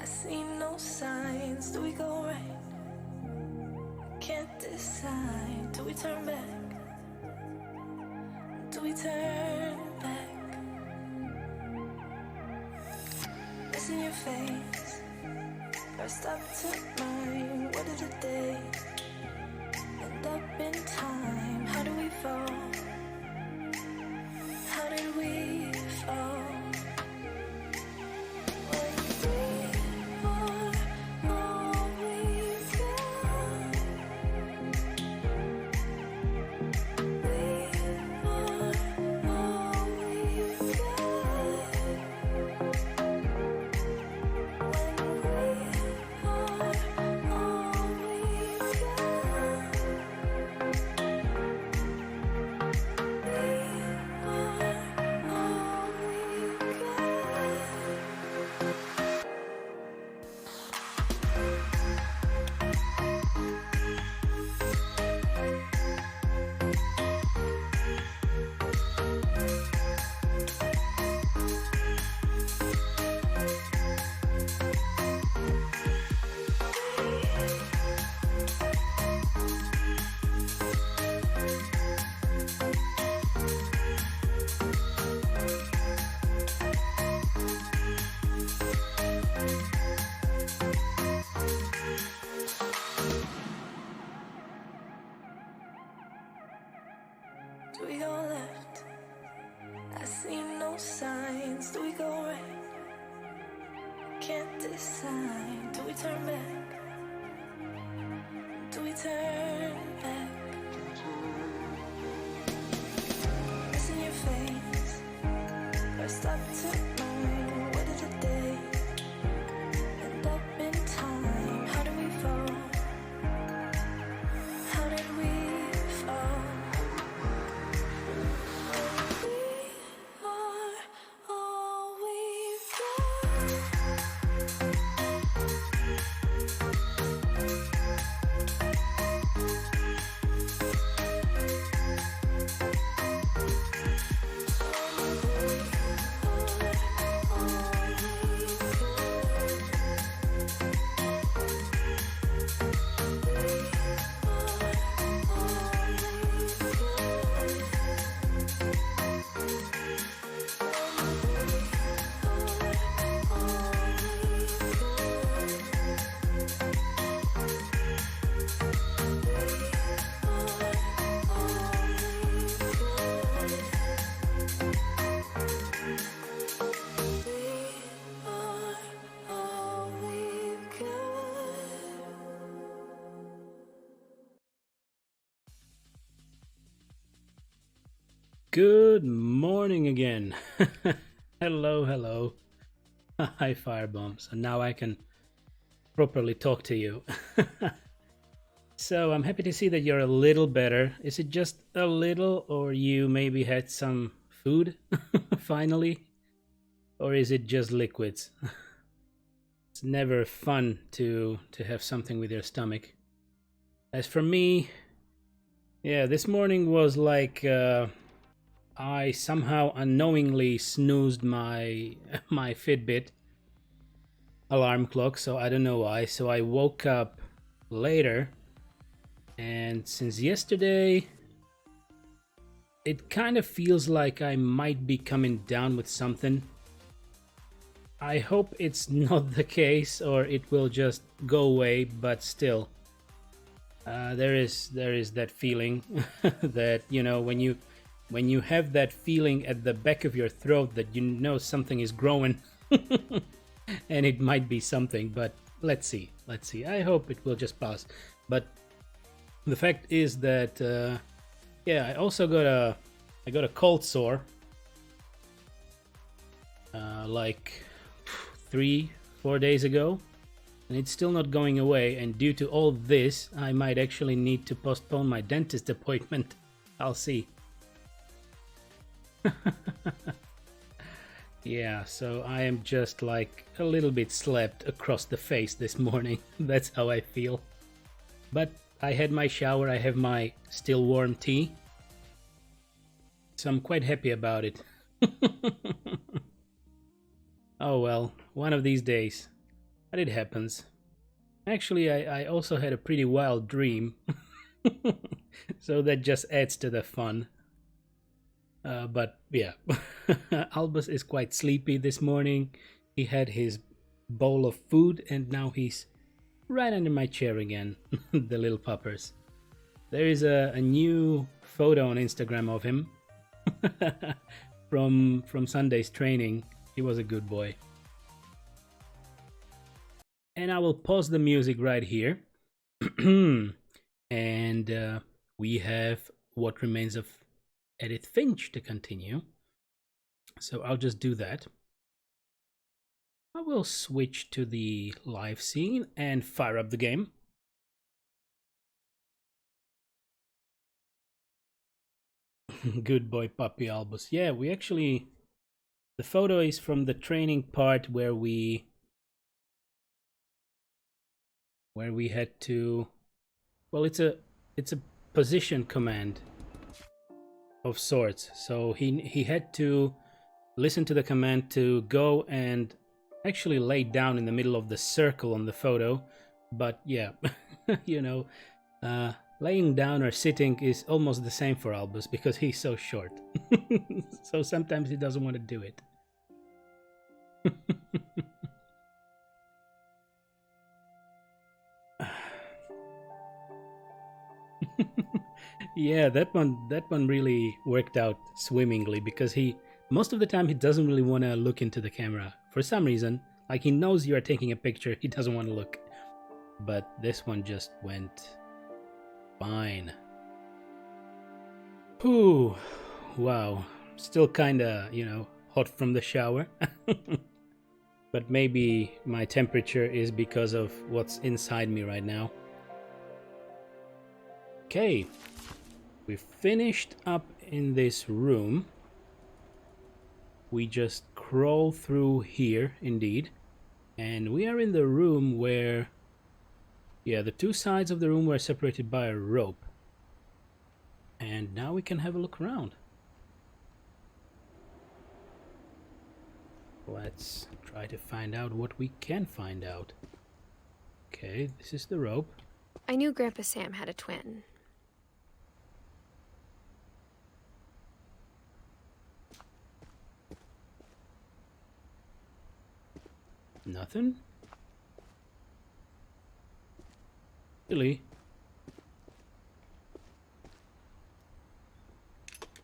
I see no signs. Do we go right? Can't decide. Do we turn back? Do we turn back? It's in your face. First up to mine. What is the day? End up in time. How do we fall? How did we fall? Do we go left? I see no signs. Do we go right? Can't decide. Do we turn back? Do we turn back? It's in your face. First up to mine. What is the day? End up in time. How do we fall? How did we fall? Good morning again. Hello. Hi, firebombs. And now I can properly talk to you. So I'm happy to see that you're a little better. Is it just a little, or you maybe had some food finally? Or is it just liquids? It's never fun to have something with your stomach. As for me, yeah, this morning was like I somehow unknowingly snoozed my Fitbit alarm clock, so I don't know why. So I woke up later, and since yesterday it kind of feels like I might be coming down with something. I hope it's not the case, or it will just go away, but still there is that feeling that, you know, when you have that feeling at the back of your throat that you know something is growing. And it might be something, but let's see. I hope it will just pass. But the fact is that yeah, I also got a cold sore like 3-4 days ago, and it's still not going away, and due to all this I might actually need to postpone my dentist appointment. I'll see. Yeah, so I am just like a little bit slapped across the face this morning. That's how I feel. But I had my shower, I have my still warm tea, so I'm quite happy about it. Oh well, one of these days. but it happens. Actually, I also had a pretty wild dream, so that just adds to the fun. But yeah, Albus is quite sleepy this morning. He had his bowl of food and now he's right under my chair again, the little puppers. There is a new photo on Instagram of him from Sunday's training. He was a good boy. And I will pause the music right here. And we have What Remains of Edith Finch to continue. So I'll just do that. I will switch to the live scene and fire up the game. Good boy, puppy Albus. Yeah, we actually... The photo is from the training part where we had to... Well, it's a position command of sorts. So he had to listen to the command to go and actually lay down in the middle of the circle on the photo. But yeah, you know, laying down or sitting is almost the same for Albus because he's so short. So sometimes he doesn't want to do it. Yeah, that one really worked out swimmingly because most of the time he doesn't really want to look into the camera for some reason. Like he knows you are taking a picture, he doesn't want to look. But this one just went fine. Whew, wow. Still kinda, you know, hot from the shower. But maybe my temperature is because of what's inside me right now. Okay, we finished up in this room. We just crawl through here, indeed. And we are in the room where... Yeah, the two sides of the room were separated by a rope. And now we can have a look around. Let's try to find out what we can find out. Okay, this is the rope. I knew Grandpa Sam had a twin. Nothing? Really?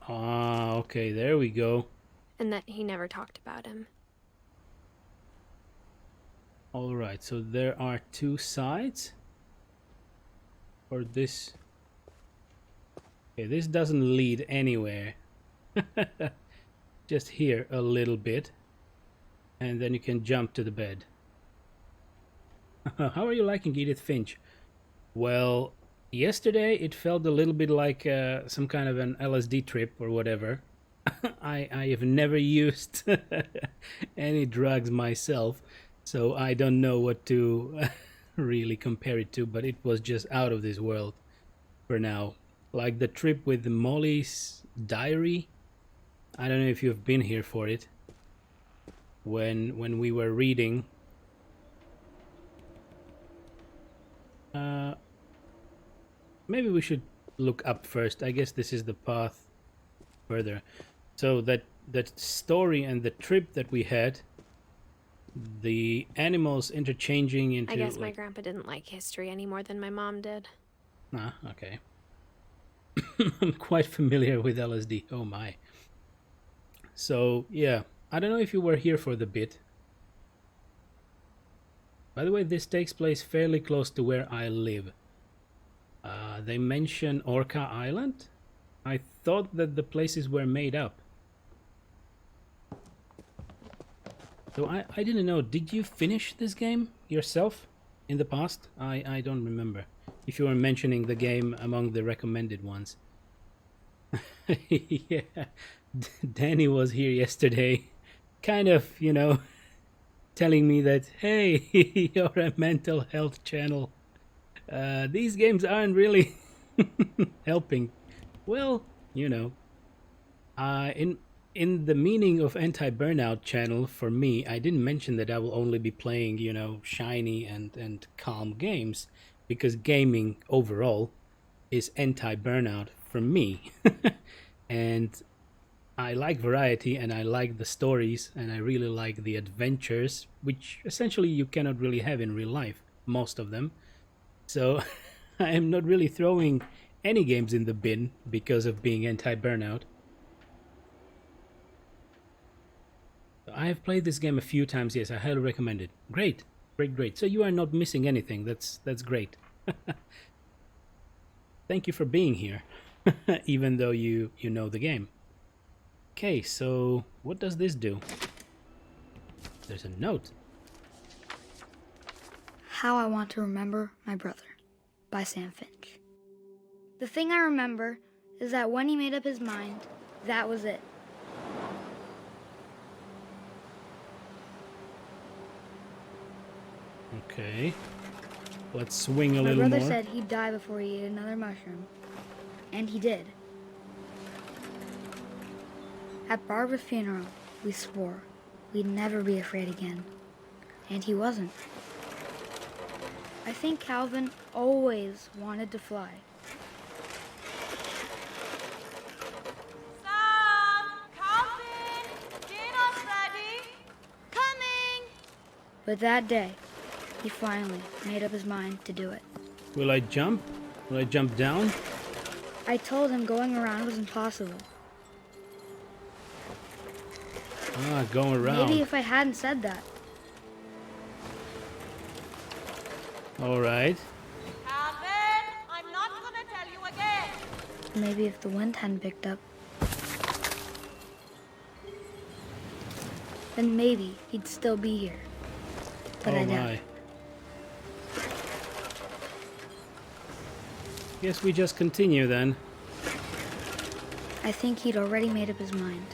Ah, okay, there we go. And that he never talked about him. Alright, so there are two sides. Or this... Okay, this doesn't lead anywhere. Just here a little bit. And then you can jump to the bed. How are you liking Edith Finch? Well, yesterday it felt a little bit like some kind of an LSD trip or whatever. I have never used any drugs myself, so I don't know what to really compare it to, but it was just out of this world for now. Like the trip with Molly's diary. I don't know if you've been here for it. When we were reading, maybe we should look up first. I guess this is the path further. So that story and the trip that we had, the animals interchanging into... I guess my grandpa didn't like history any more than my mom did. Ah, okay. I'm quite familiar with LSD. Oh my. So yeah, I don't know if you were here for the bit. By the way, this takes place fairly close to where I live. They mention Orca Island. I thought that the places were made up. So I didn't know. Did you finish this game yourself in the past? I don't remember if you were mentioning the game among the recommended ones. Yeah, Danny was here yesterday, kind of, you know, telling me that, hey, you're a mental health channel. These games aren't really helping. Well, you know, in the meaning of anti-burnout channel, for me, I didn't mention that I will only be playing, shiny and calm games, because gaming overall is anti-burnout for me. And I like variety, and I like the stories, and I really like the adventures, which essentially you cannot really have in real life, most of them. So I am not really throwing any games in the bin because of being anti-burnout. I have played this game a few times. Yes, I highly recommend it. Great, great, great. So you are not missing anything. That's great. Thank you for being here, even though you know the game. Okay, so what does this do? There's a note. How I Want to Remember My Brother by Sam Finch. The thing I remember is that when he made up his mind, that was it. Okay. Let's swing a My little brother more. said he'd die before he ate another mushroom. And he did. At Barbara's funeral, we swore we'd never be afraid again. And he wasn't. I think Calvin always wanted to fly. Sam! Calvin! Dinner's ready! Coming! But that day, he finally made up his mind to do it. Will I jump? Will I jump down? I told him going around was impossible. Ah, going around. Maybe if I hadn't said that. All right. Calvin! I'm not gonna tell you again! Maybe if the wind hadn't picked up. Then maybe he'd still be here. But I doubt it. Guess we just continue then. I think he'd already made up his mind.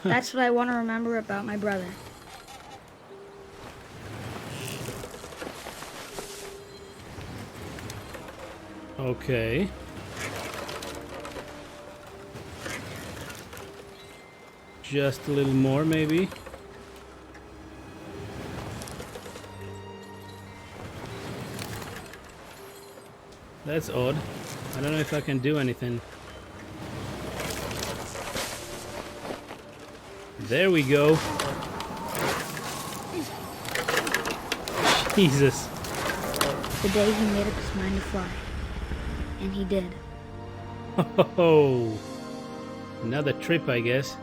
That's what I want to remember about my brother. Okay. Just a little more, maybe. That's odd. I don't know if I can do anything. There we go. Jesus. The day he made up his mind to fly. And he did. Oh, another trip, I guess.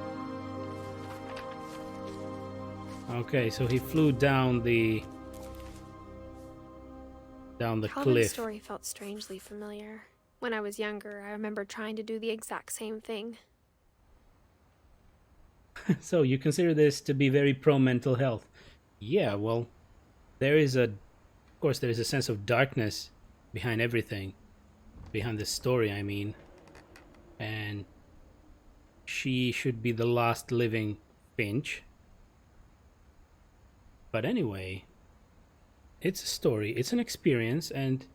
Okay, so he flew down the Calvin's cliff. story felt strangely familiar. When I was younger, I remember trying to do the exact same thing. So you consider this to be very pro mental health? Yeah, well, of course, there is a sense of darkness behind everything, behind the story, I mean. And she should be the last living Finch. But anyway, it's a story, it's an experience, and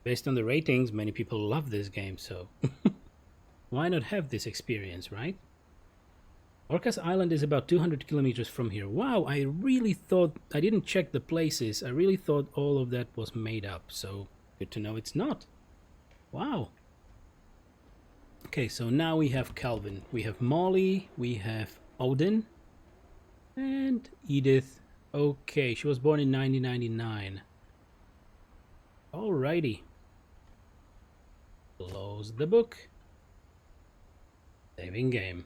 based on the ratings, many people love this game, so why not have this experience, right? Orcas Island is about 200 kilometers from here. Wow, I really thought, I didn't check the places, I really thought all of that was made up, so good to know it's not. Wow. Okay, so now we have Calvin, we have Molly, we have Odin, and Edith. Okay, she was born in 1999. Alrighty. Close the book. Saving game.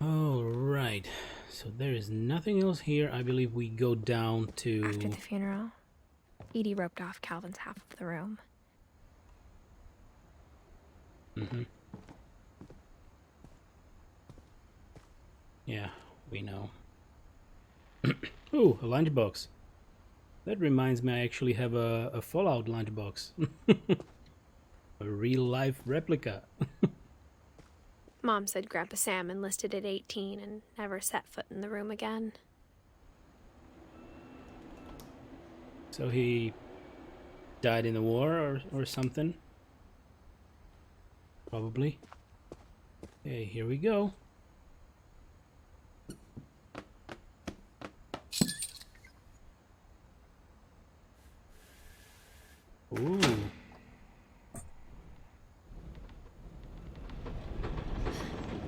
Alright, so there is nothing else here. I believe we go down to... After the funeral, Edie roped off Calvin's half of the room. Yeah, we know. Ooh, a lunchbox. That reminds me, I actually have a Fallout lunchbox. A real-life replica. Mom said Grandpa Sam enlisted at 18 and never set foot in the room again. So he died in the war or something. Probably. Okay, here we go. Ooh.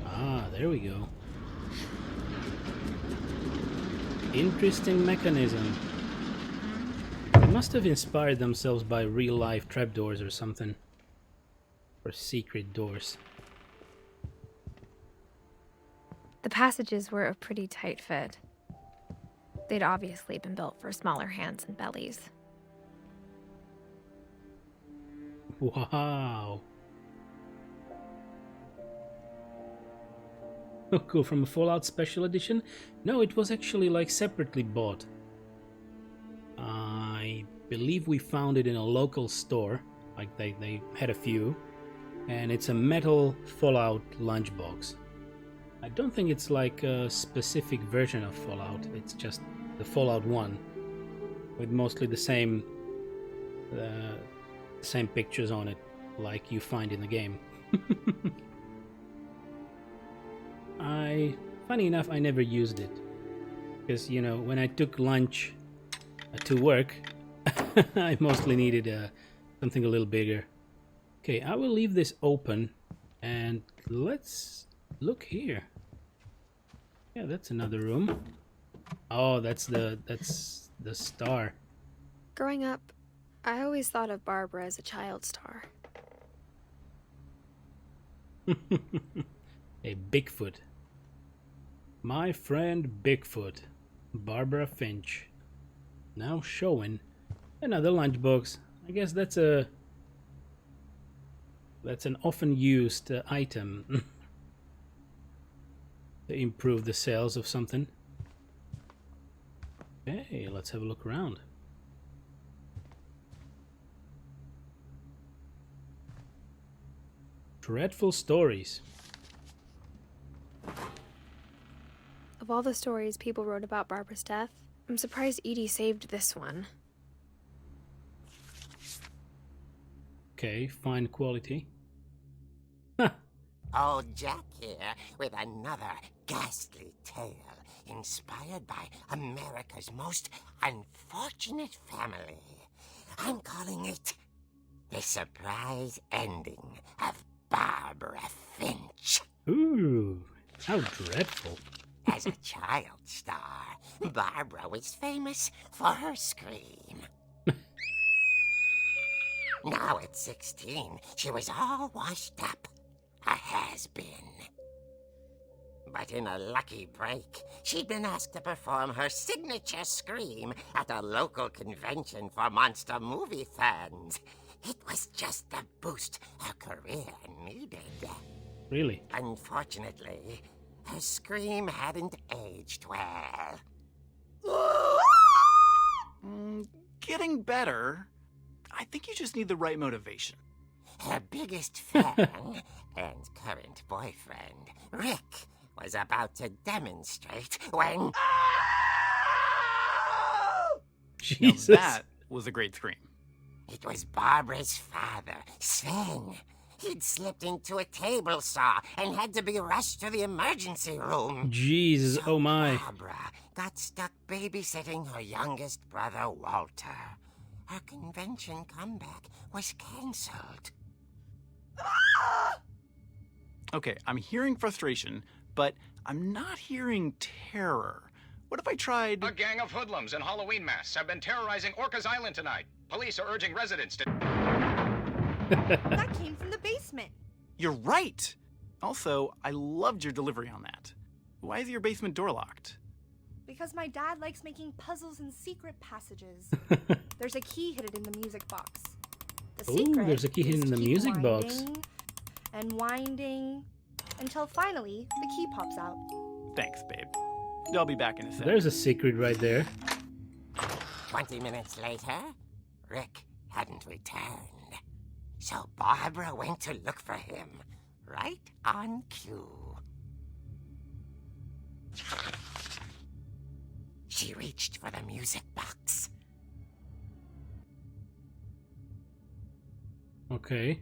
Ah, there we go. Interesting mechanism. They must have inspired themselves by real-life trapdoors or something. Or secret doors. The passages were a pretty tight fit. They'd obviously been built for smaller hands and bellies. Wow. Oh, cool. From a Fallout Special Edition? No, it was actually like separately bought. I believe we found it in a local store. Like they had a few. And it's a metal Fallout lunchbox. I don't think it's like a specific version of Fallout. It's just the Fallout 1. With mostly the same pictures on it like you find in the game. Funny enough, I never used it. Because, you know, when I took lunch to work, I mostly needed something a little bigger. Okay, I will leave this open and let's look here. Yeah, that's another room. Oh, that's the star. Growing up, I always thought of Barbara as a child star. A Bigfoot. My friend Bigfoot. Barbara Finch. Now showing another lunchbox. I guess that's an often used item to improve the sales of something. Okay, let's have a look around. Dreadful stories. Of all the stories people wrote about Barbara's death, I'm surprised Edie saved this one. Okay, fine quality. Old Jack here with another ghastly tale inspired by America's most unfortunate family. I'm calling it The Surprise Ending of Barbara Finch. Ooh, how dreadful. As a child star, Barbara was famous for her scream. Now at 16, she was all washed up. A has-been. But in a lucky break, she'd been asked to perform her signature scream at a local convention for monster movie fans. It was just the boost her career needed. Really? Unfortunately, her scream hadn't aged well. Getting better. I think you just need the right motivation. Her biggest fan and current boyfriend, Rick, was about to demonstrate when... Jesus. Now that was a great scream. It was Barbara's father, Sven. He'd slipped into a table saw and had to be rushed to the emergency room. Jesus, So oh my. Barbara got stuck babysitting her youngest brother, Walter. Her convention comeback was cancelled. Okay, I'm hearing frustration, but I'm not hearing terror. What if I tried... A gang of hoodlums in Halloween masks have been terrorizing Orcas Island tonight. Police are urging residents to... That came from the basement. You're right! Also, I loved your delivery on that. Why is your basement door locked? Because my dad likes making puzzles and secret passages. There's a key hidden in the music box. The Ooh, secret there's a key hidden is in to the keep music box. winding and winding until finally the key pops out. Thanks, babe. I'll be back in a sec. There's a secret right there. 20 minutes later, Rick hadn't returned. So Barbara went to look for him, right on cue. She reached for the music box. Okay.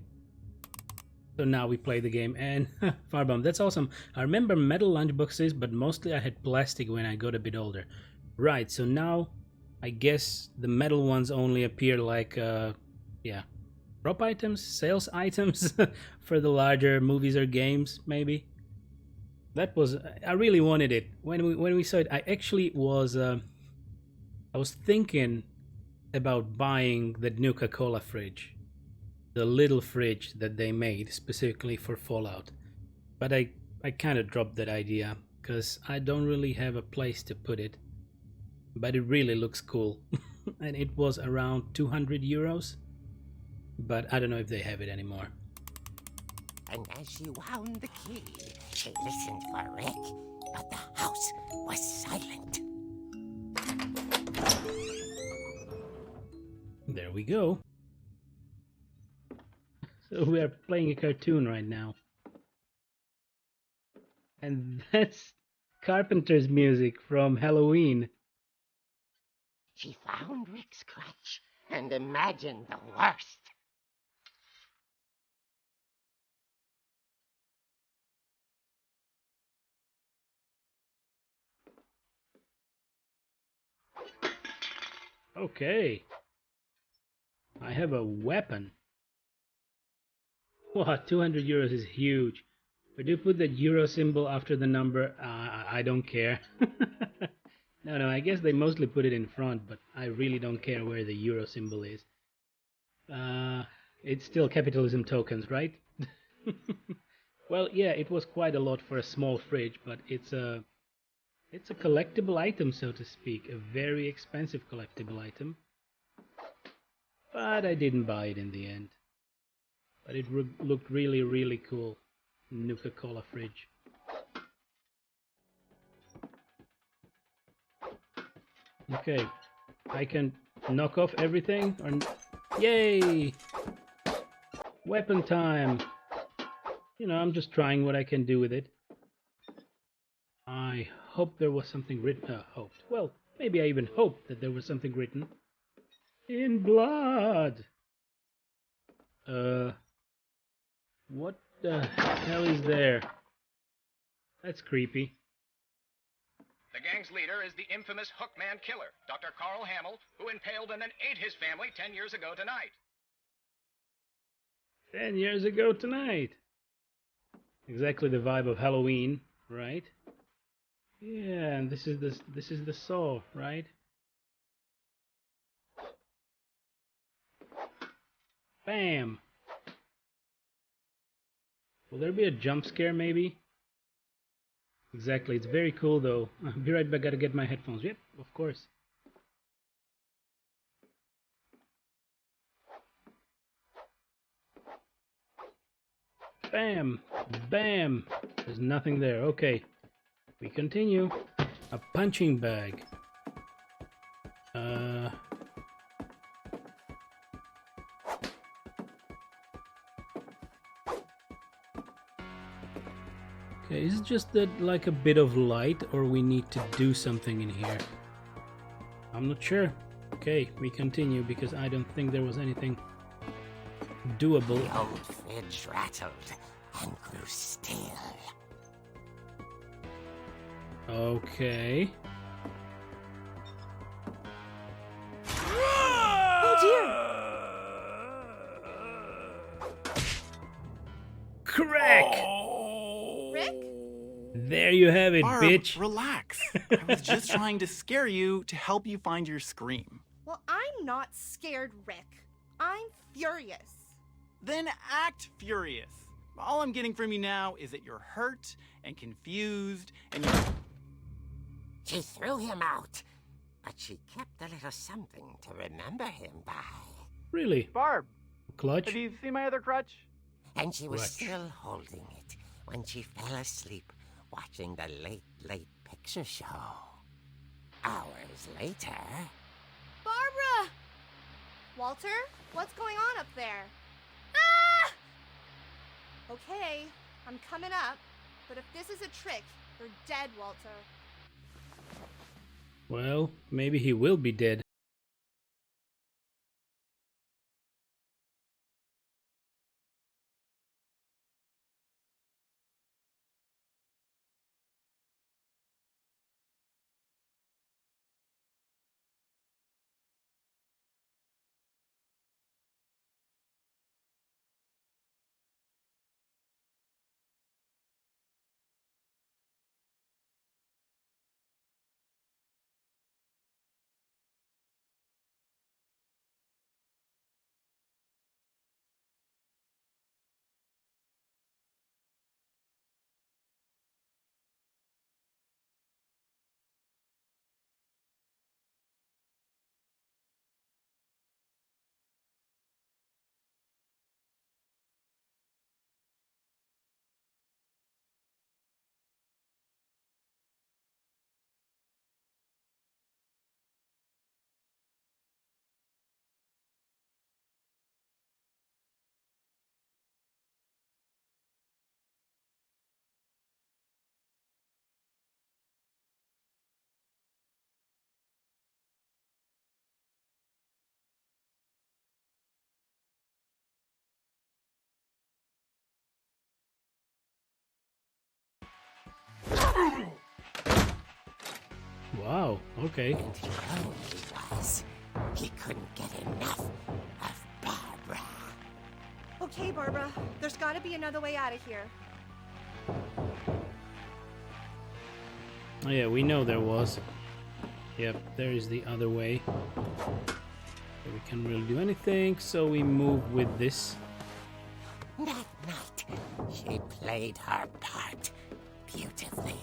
So now we play the game, and Firebomb, that's awesome. I remember metal lunchboxes, but mostly I had plastic when I got a bit older. Right, so now I guess the metal ones only appear like, yeah, prop items, sales items for the larger movies or games, maybe. That was, I really wanted it. When we saw it, I actually was, I was thinking about buying the Nuka-Cola fridge. The little fridge that they made specifically for Fallout. But I kind of dropped that idea because I don't really have a place to put it. But it really looks cool. And it was around 200 euros. But I don't know if they have it anymore. And as she wound the key, she listened for Rick, but the house was silent. There we go. So we are playing a cartoon right now. And that's Carpenter's music from Halloween. She found Rick's crutch and imagined the worst. Okay. I have a weapon. Wow, 200 euros is huge. But do you put the euro symbol after the number? I don't care. No, I guess they mostly put it in front, but I really don't care where the euro symbol is. It's still capitalism tokens, right? Well, yeah, it was quite a lot for a small fridge, but it's a collectible item, so to speak. A very expensive collectible item. But I didn't buy it in the end. But it looked really, really cool. Nuka-Cola fridge. Okay, I can knock off everything. Yay! Weapon time! You know, I'm just trying what I can do with it. I hope there was something written. Hoped. Well, maybe I even hoped that there was something written. In blood! What the hell is there? That's creepy. The gang's leader is the infamous Hookman killer, Dr. Carl Hamill, who impaled and then ate his family 10 years ago tonight. 10 years ago tonight. Exactly the vibe of Halloween, right? Yeah, and this is the saw, right? Bam! Will there be a jump scare, maybe? Exactly, it's very cool though. I'll be right back, gotta get my headphones. Yep, of course. Bam! Bam! There's nothing there. Okay. We continue. A punching bag. Okay, is it just that like a bit of light, or we need to do something in here? I'm not sure. Okay, we continue because I don't think there was anything doable. The old fridge rattled and grew still. Okay. Oh dear! Crack! Rick? There you have it, Barb, bitch. relax. I was just trying to scare you to help you find your scream. Well, I'm not scared, Rick. I'm furious. Then act furious. All I'm getting from you now is that you're hurt and confused and you're... She threw him out, but she kept a little something to remember him by. Really? Barb, Clutch? have you seen my other crutch? And she was Clutch. still holding it when she fell asleep watching the late picture show. Hours later... Barbara! Walter, what's going on up there? Ah! Okay, I'm coming up, but if this is a trick, you're dead, Walter. Well, maybe he will be dead. Wow, okay. And he only was. He couldn't get enough of Barbara. Okay, Barbara, there's gotta be another way out of here. Oh yeah, we know there was. Yep, there is the other way. We can't really do anything, so we move with this. That night, she played her part beautifully.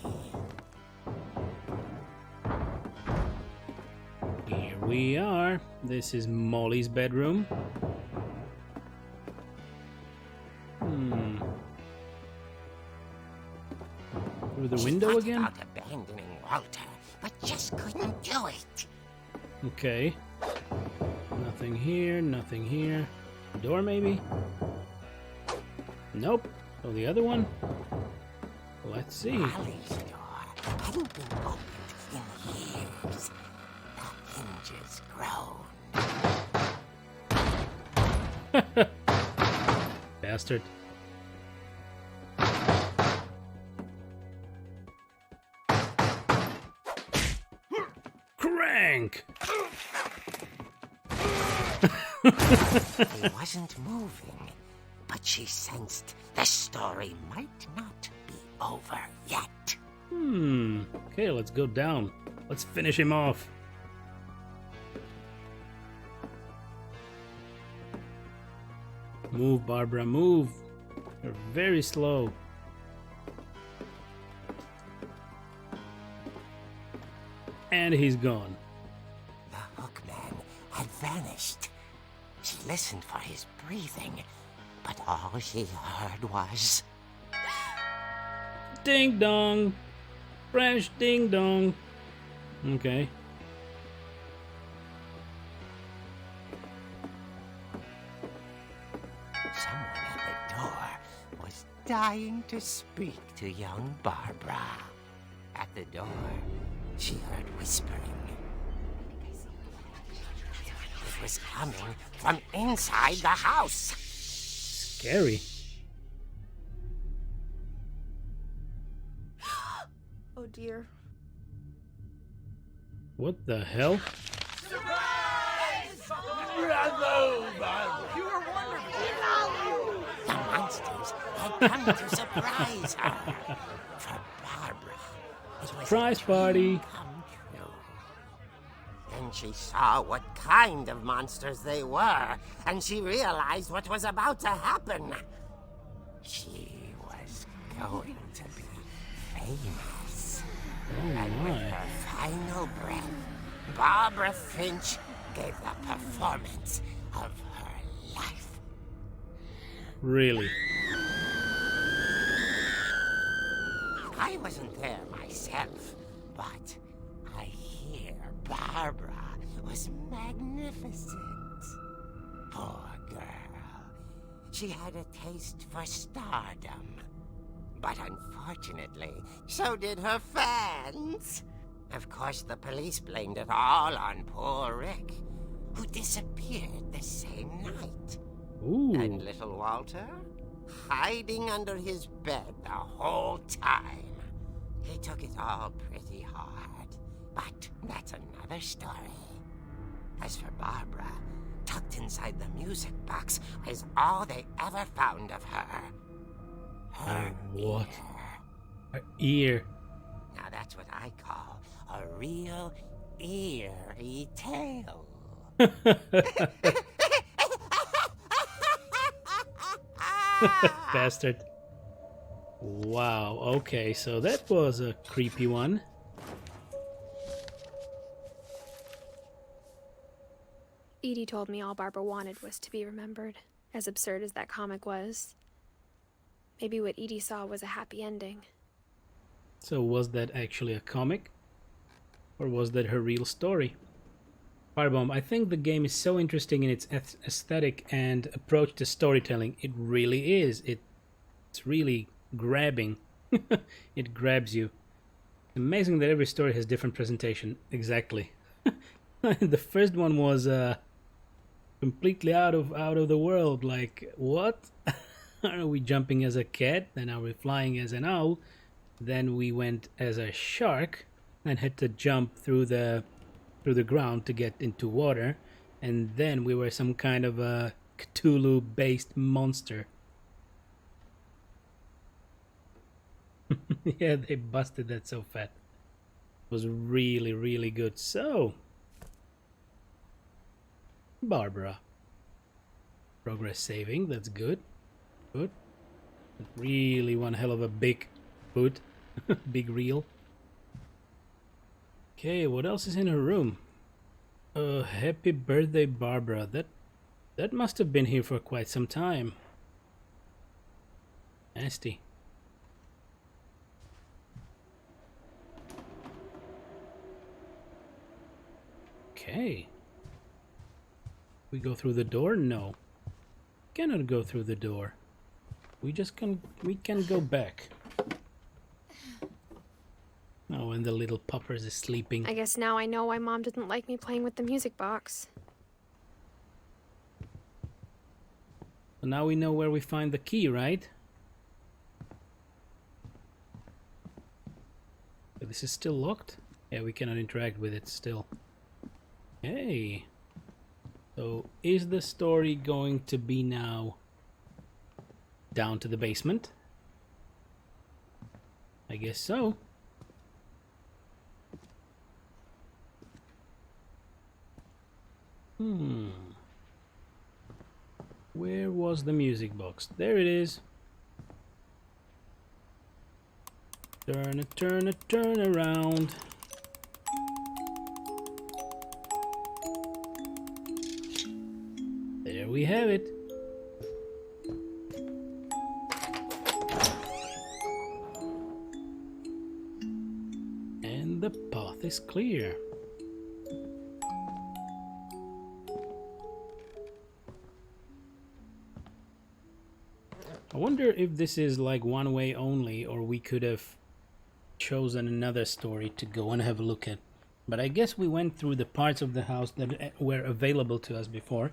Here we are. This is Molly's bedroom. Through the window thought again? about abandoning Walter, but just couldn't do it. Okay. Nothing here, nothing here. Door maybe? Nope. Oh, the other one? Let's see. Molly's door hadn't been opened in years. The hinges groan. Bastard. Crank! He wasn't moving, but she sensed the story might not be over yet. Okay, let's go down. Let's finish him off. Move, Barbara, move. You're very slow. And he's gone. The hookman had vanished. She listened for his breathing, but all she heard was... Ding dong. Fresh ding dong. Okay. Someone at the door was dying to speak to young Barbara. At the door, she heard whispering. It was coming from inside the house. Scary. Oh dear. What the hell? The monsters had come to surprise her. For Barbara, it was Surprise a dream party. come true. Then she saw what kind of monsters they were, and she realized what was about to happen. She was going to be famous. And with her final breath, Barbara Finch gave the performance of her life. Really? I wasn't there myself, but I hear Barbara was magnificent. Poor girl. She had a taste for stardom. But unfortunately, so did her fans. Of course, the police blamed it all on poor Rick, who disappeared the same night. Ooh. And little Walter, hiding under his bed the whole time. He took it all pretty hard, but that's another story. As for Barbara, tucked inside the music box is all they ever found of her. Her What? ear. Her ear. Now that's what I call a real eerie tale. Bastard. Wow, okay, so that was a creepy one. Edie told me all Barbara wanted was to be remembered, as absurd as that comic was. Maybe what Edie saw was a happy ending. So was that actually a comic? Or was that her real story? Firebomb, I think the game is so interesting in its aesthetic and approach to storytelling. It really is. It's really grabbing. It grabs you. Amazing that every story has different presentation. Exactly. The first one was completely out of the world. Like, what? Are we jumping as a cat? Then are we flying as an owl? Then we went as a shark and had to jump through the ground to get into water, and then we were some kind of a Cthulhu-based monster. Yeah, they busted that so fat. It was really, really good. So, Barbara. Progress saving, that's good. Good. Really one hell of a big foot. Big reel. Okay, what else is in her room? Happy birthday, Barbara. That must have been here for quite some time. Nasty. Okay. We go through the door? No. Cannot go through the door. We can go back. Oh, and the little puppers is sleeping. I guess now I know why Mom didn't like me playing with the music box. So now we know where we find the key, right? But this is still locked? Yeah, we cannot interact with it still. Hey. So is the story going to be now down to the basement? I guess so. Where was the music box? There it is. Turn it, turn it, turn around. There we have it. And the path is clear. I wonder if this is like one way only, or we could have chosen another story to go and have a look at. But I guess we went through the parts of the house that were available to us before,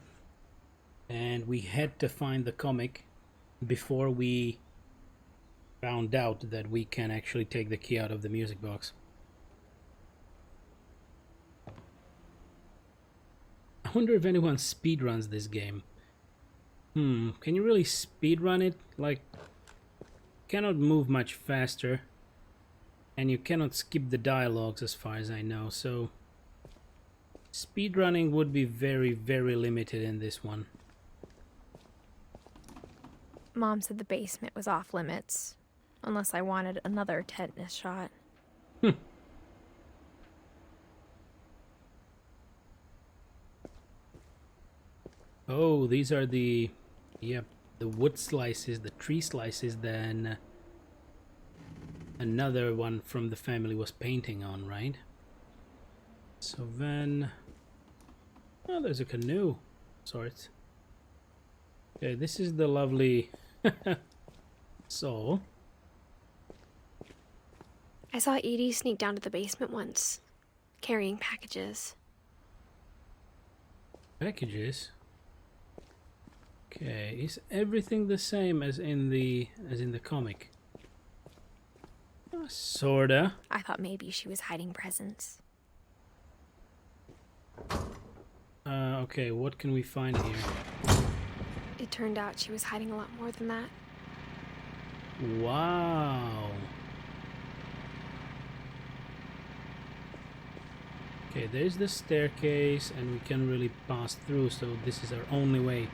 and we had to find the comic before we found out that we can actually take the key out of the music box. I wonder if anyone speedruns this game. Can you really speedrun it? Like, cannot move much faster, and you cannot skip the dialogues as far as I know, so speedrunning would be very, very limited in this one. Mom said the basement was off limits, unless I wanted another tetanus shot. Oh, these are the... Yep, the wood slices, the tree slices, then another one from the family was painting on, right? So then... Oh, there's a canoe, sorts. Okay, this is the lovely soul. I saw Edie sneak down to the basement once, carrying packages. Packages? Okay, is everything the same as in the comic? Sorta. I thought maybe she was hiding presents. Okay, what can we find here? It turned out she was hiding a lot more than that. Wow. Okay, there's the staircase, and we can really pass through, so this is our only way.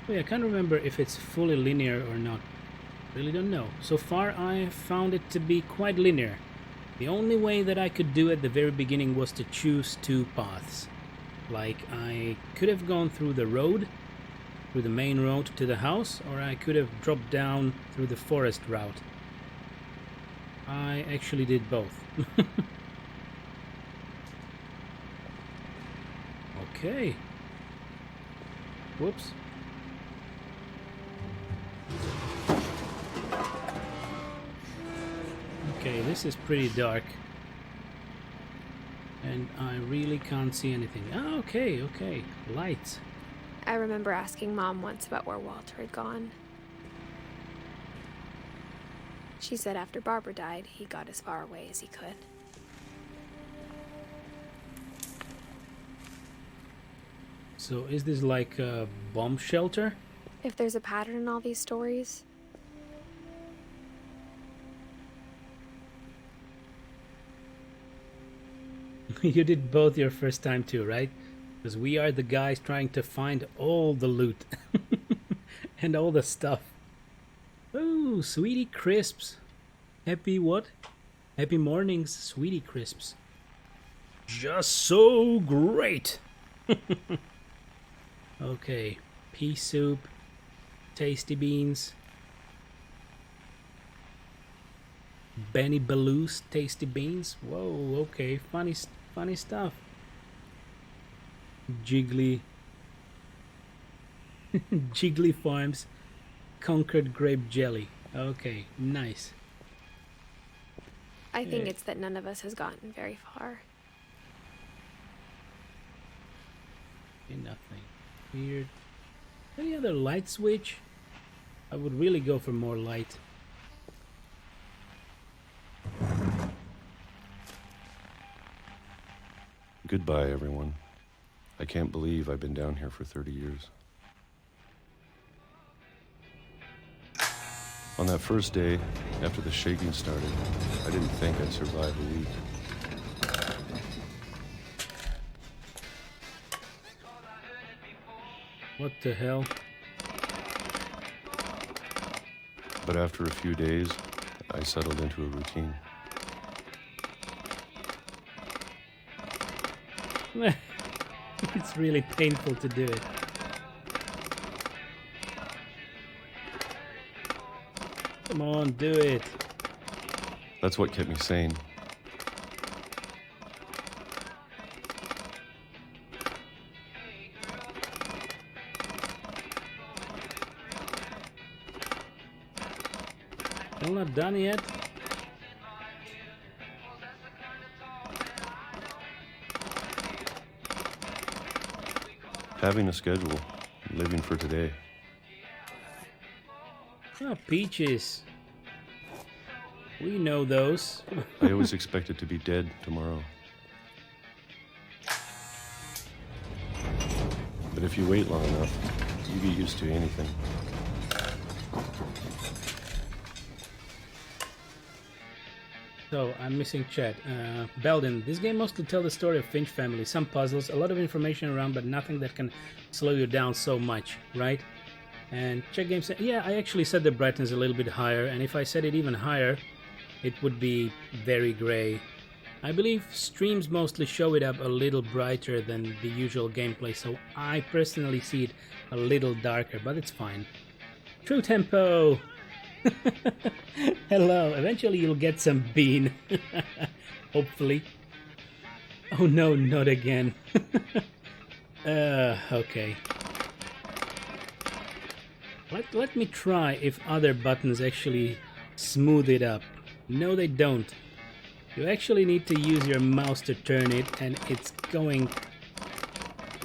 Wait, I can't remember if it's fully linear or not. Really don't know. So far I found it to be quite linear. The only way that I could do at the very beginning was to choose two paths. Like, I could have gone through the road, through the main road to the house, or I could have dropped down through the forest route. I actually did both. Okay. Whoops. Okay, this is pretty dark. And I really can't see anything. Ah, okay, okay. Lights. I remember asking Mom once about where Walter had gone. She said after Barbara died, he got as far away as he could. So is this like a bomb shelter? If there's a pattern in all these stories, You did both your first time too, right? Because we are the guys trying to find all the loot and all the stuff. Oh, sweetie crisps. Happy what? Happy mornings, sweetie crisps. Just so great. Okay, pea soup, tasty beans, Benny Baloo's tasty beans. Whoa, okay, funny stuff. Jiggly Jiggly Farms Concord grape jelly. Okay, nice. I think it's that none of us has gotten very far. Okay, nothing weird. Any other light switch? I would really go for more light. Goodbye, everyone. I can't believe I've been down here for 30 years. On that first day, after the shaking started, I didn't think I'd survive a week. What the hell? But after a few days, I settled into a routine. It's really painful to do it. Come on, do it. That's what kept me sane. Still not done yet? Having a schedule, living for today. Oh, peaches. We know those. I always expected to be dead tomorrow. But if you wait long enough, you get used to anything. So, I'm missing chat. Belden, this game mostly tells the story of Finch family. Some puzzles, a lot of information around, but nothing that can slow you down so much, right? And Check Game said, yeah, I actually set the brightness a little bit higher, and if I set it even higher, it would be very gray. I believe streams mostly show it up a little brighter than the usual gameplay, so I personally see it a little darker, but it's fine. True Tempo! Hello, eventually you'll get some bean. Hopefully. Oh no, not again. Okay. Let me try if other buttons actually smooth it up. No, they don't. You actually need to use your mouse to turn it, and it's going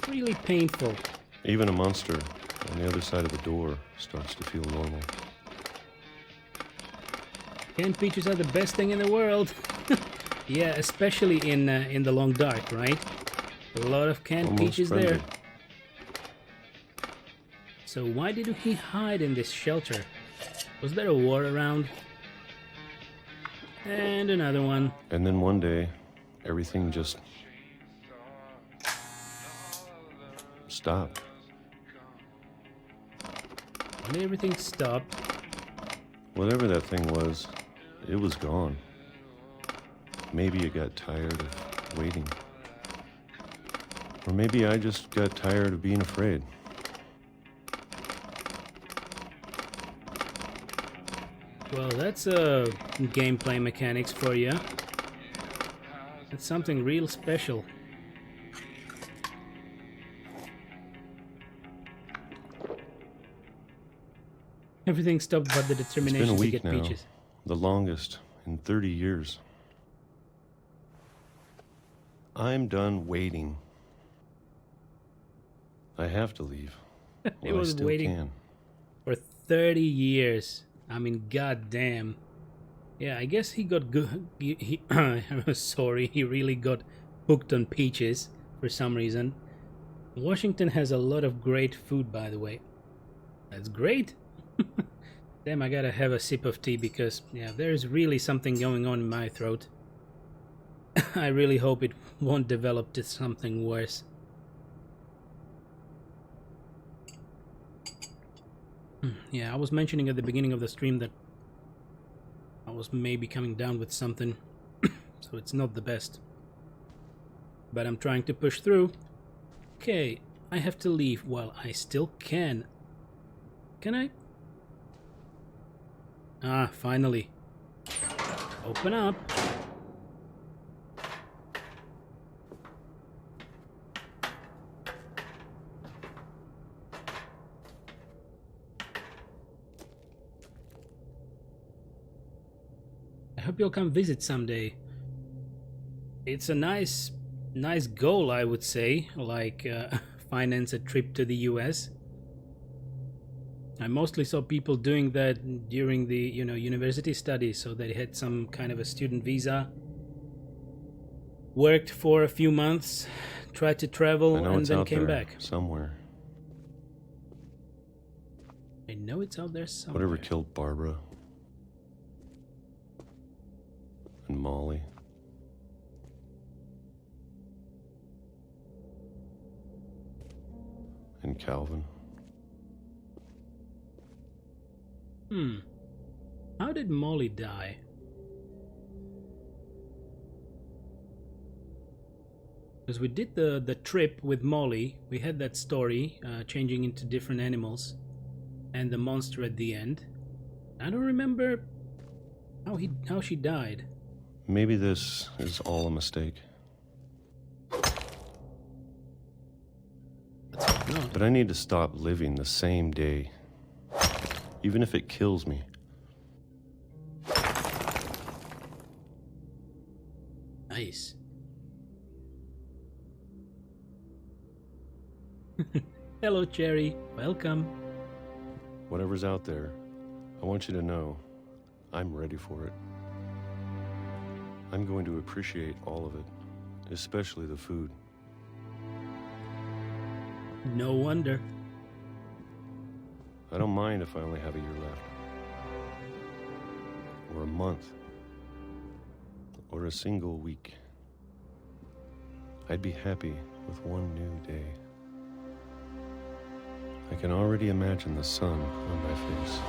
really painful. Even a monster on the other side of the door starts to feel normal. Canned peaches are the best thing in the world. Yeah, especially in the long dark, right? A lot of canned Almost peaches friendly. there. So why did he hide in this shelter? Was there a war around? And another one. And then one day, everything just stopped. When everything stopped. Whatever that thing was, it was gone. Maybe it got tired of waiting. Or maybe I just got tired of being afraid. Well, that's gameplay mechanics for you. That's something real special. Everything stopped but the It's been a determination to week get now, peaches. the longest in 30 years. I'm done waiting. I have to leave. It While I was still waiting can. for 30 years. I mean, goddamn. Yeah, I guess he got good. I'm sorry, he really got hooked on peaches for some reason. Washington has a lot of great food, by the way. That's great. Damn, I gotta have a sip of tea because, yeah, there's really something going on in my throat. I really hope it won't develop to something worse. Yeah, I was mentioning at the beginning of the stream that I was maybe coming down with something, so it's not the best. But I'm trying to push through. Okay, I have to leave. Well, I still can. Can I? Ah, finally. Open up. I hope you'll come visit someday. It's a nice goal, I would say, like finance a trip to the US. I mostly saw people doing that during the, university studies, so they had some kind of a student visa, worked for a few months, tried to travel, and then came back. Somewhere. I know it's out there somewhere. Whatever killed Barbara and Molly. And Calvin. How did Molly die? Because we did the trip with Molly, we had that story, changing into different animals, and the monster at the end. I don't remember how she died. Maybe this is all a mistake. But I need to stop living the same day, even if it kills me. Nice. Hello, Cherry. Welcome. Whatever's out there, I want you to know I'm ready for it. I'm going to appreciate all of it, especially the food. No wonder. I don't mind if I only have a year left. Or a month. Or a single week. I'd be happy with one new day. I can already imagine the sun on my face.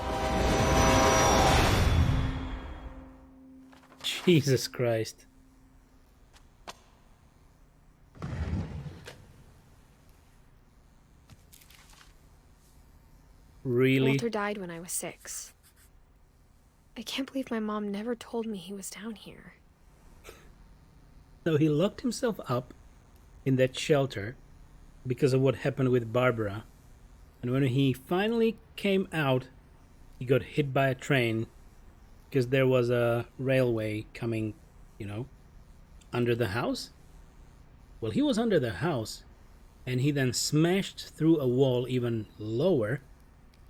Jesus Christ. Really? Walter died when I was 6. I can't believe my mom never told me he was down here. So he locked himself up in that shelter because of what happened with Barbara. And when he finally came out, he got hit by a train because there was a railway coming, under the house. Well, he was under the house, and he then smashed through a wall even lower,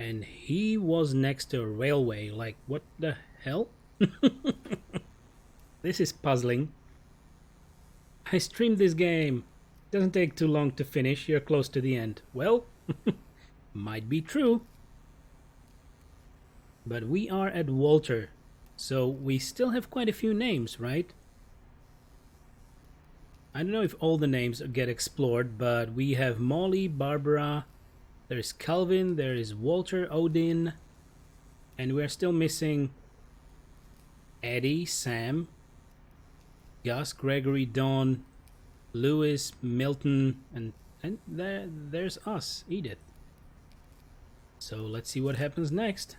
and he was next to a railway. Like, what the hell? This is puzzling. I streamed this game. Doesn't take too long to finish. You're close to the end. Well, might be true. But we are at Walter, so we still have quite a few names, right? I don't know if all the names get explored, but we have Molly, Barbara, there's Calvin, there is Walter, Odin, and we're still missing Eddie, Sam, Gus, Gregory, Dawn, Lewis, Milton, and there's us, Edith. So let's see what happens next.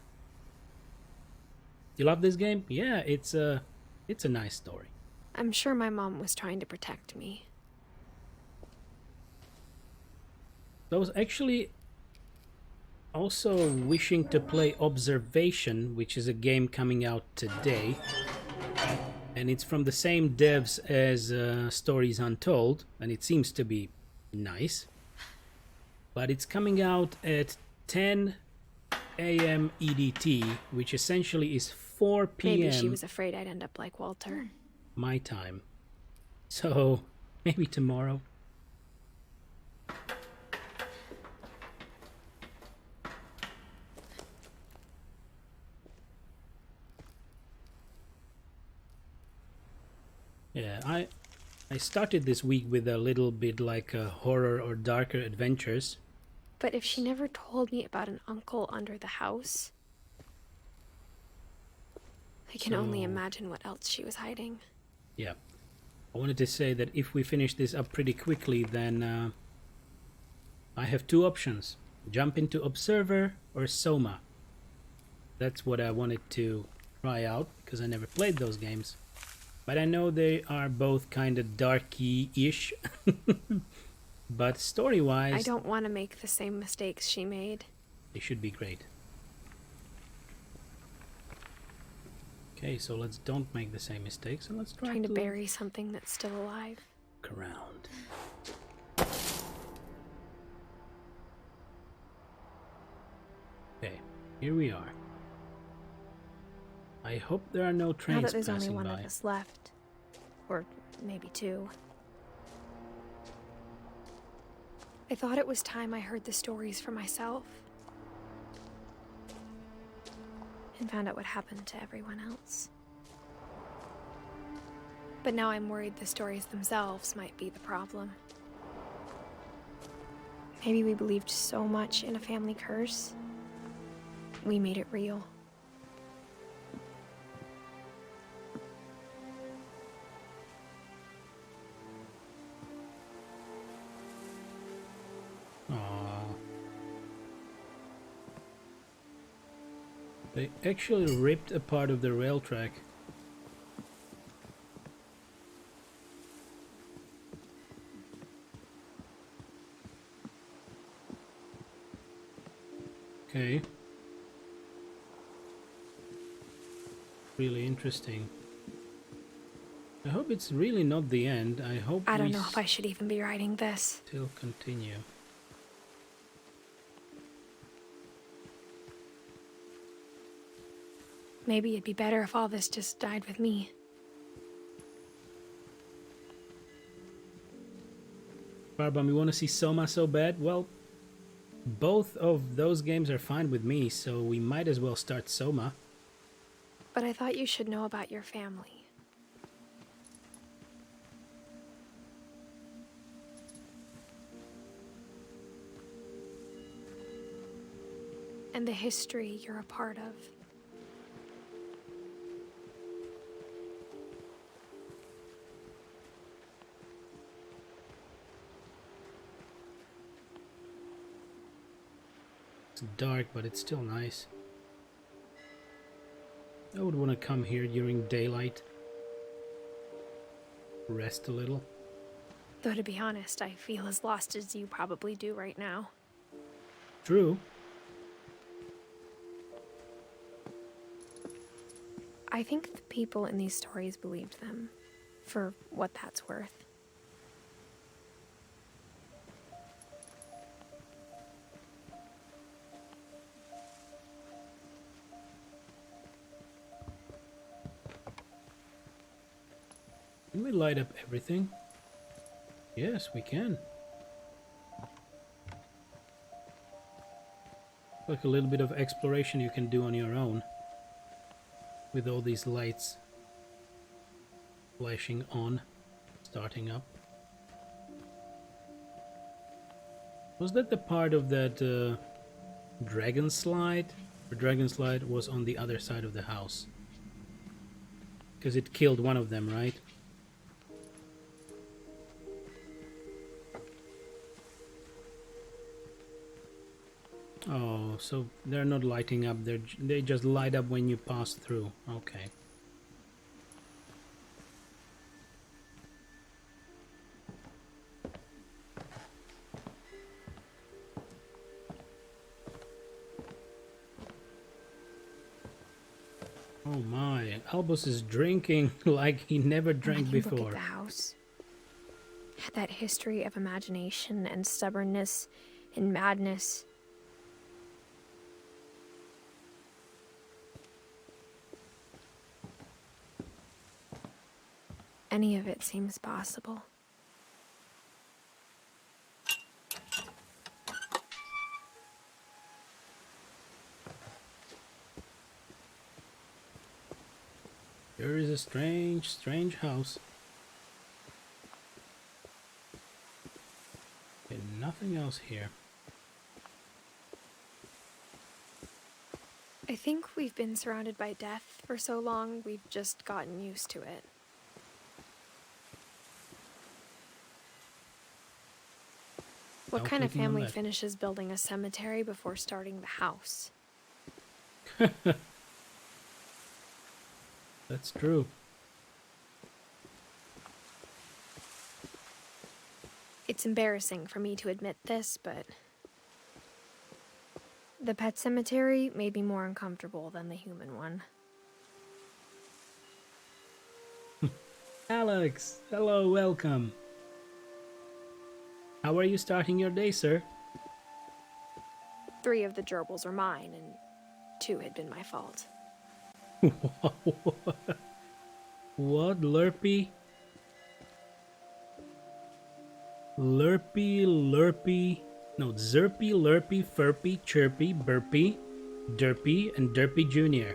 You love this game? Yeah, it's a nice story. I'm sure my mom was trying to protect me. I was actually also wishing to play Observation, which is a game coming out today. And it's from the same devs as Stories Untold, and it seems to be nice. But it's coming out at 10 a.m. EDT, which essentially is 4 p.m. Maybe she was afraid I'd end up like Walter. my time. So, maybe tomorrow. Yeah, I started this week with a little bit like a horror or darker adventures. But if she never told me about an uncle under the house, I can only So- imagine what else she was hiding. Yeah. I wanted to say that if we finish this up pretty quickly, then I have two options. Jump into Observer or Soma. That's what I wanted to try out, because I never played those games. But I know they are both kind of darky-ish. But story-wise, I don't want to make the same mistakes she made. they should be great. Okay, so let's don't make the same mistakes, and let's try Trying to to bury something that's still alive. look around. Okay, here we are. I hope there are no Now trains that there's only passing one by. of us left. Or maybe two. I thought it was time I heard the stories for myself. And found out what happened to everyone else. But now I'm worried the stories themselves might be the problem. Maybe we believed so much in a family curse, we made it real. Aww. They actually ripped a part of the rail track. Okay. Really interesting. I hope it's really not the end. I hope I don't we know if I should even be writing this. still continue. Maybe it'd be better if all this just died with me. Barbam, you want to see Soma so bad? Well, both of those games are fine with me, so we might as well start Soma. But I thought you should know about your family. And the history you're a part of. It's dark, but it's still nice. I would want to come here during daylight. Rest a little. Though to be honest, I feel as lost as you probably do right now. True. I think the people in these stories believed them, for what that's worth. Can we light up everything? Yes, we can. Like a little bit of exploration you can do on your own. With all these lights flashing on, starting up. Was that the part of that dragon slide? The dragon slide was on the other side of the house. Because it killed one of them, right? Oh, so they're not lighting up, they just light up when you pass through. Okay. Oh my, Albus is drinking like he never drank When you look before. at the house, had that history of imagination and stubbornness and madness. any of it seems possible. Here is a strange, strange house. And nothing else here. I think we've been surrounded by death for so long, we've just gotten used to it. What No kind of clicking on family that. finishes building a cemetery before starting the house? That's true. It's embarrassing for me to admit this, but the pet cemetery made me more uncomfortable than the human one. Alex, hello, welcome. How are you starting your day, sir? 3 of the gerbils were mine, and 2 had been my fault. What? Lurpy? Lurpy. No, Zerpy, Lurpy, Furpy, Chirpy, Burpy, Derpy, and Derpy Jr.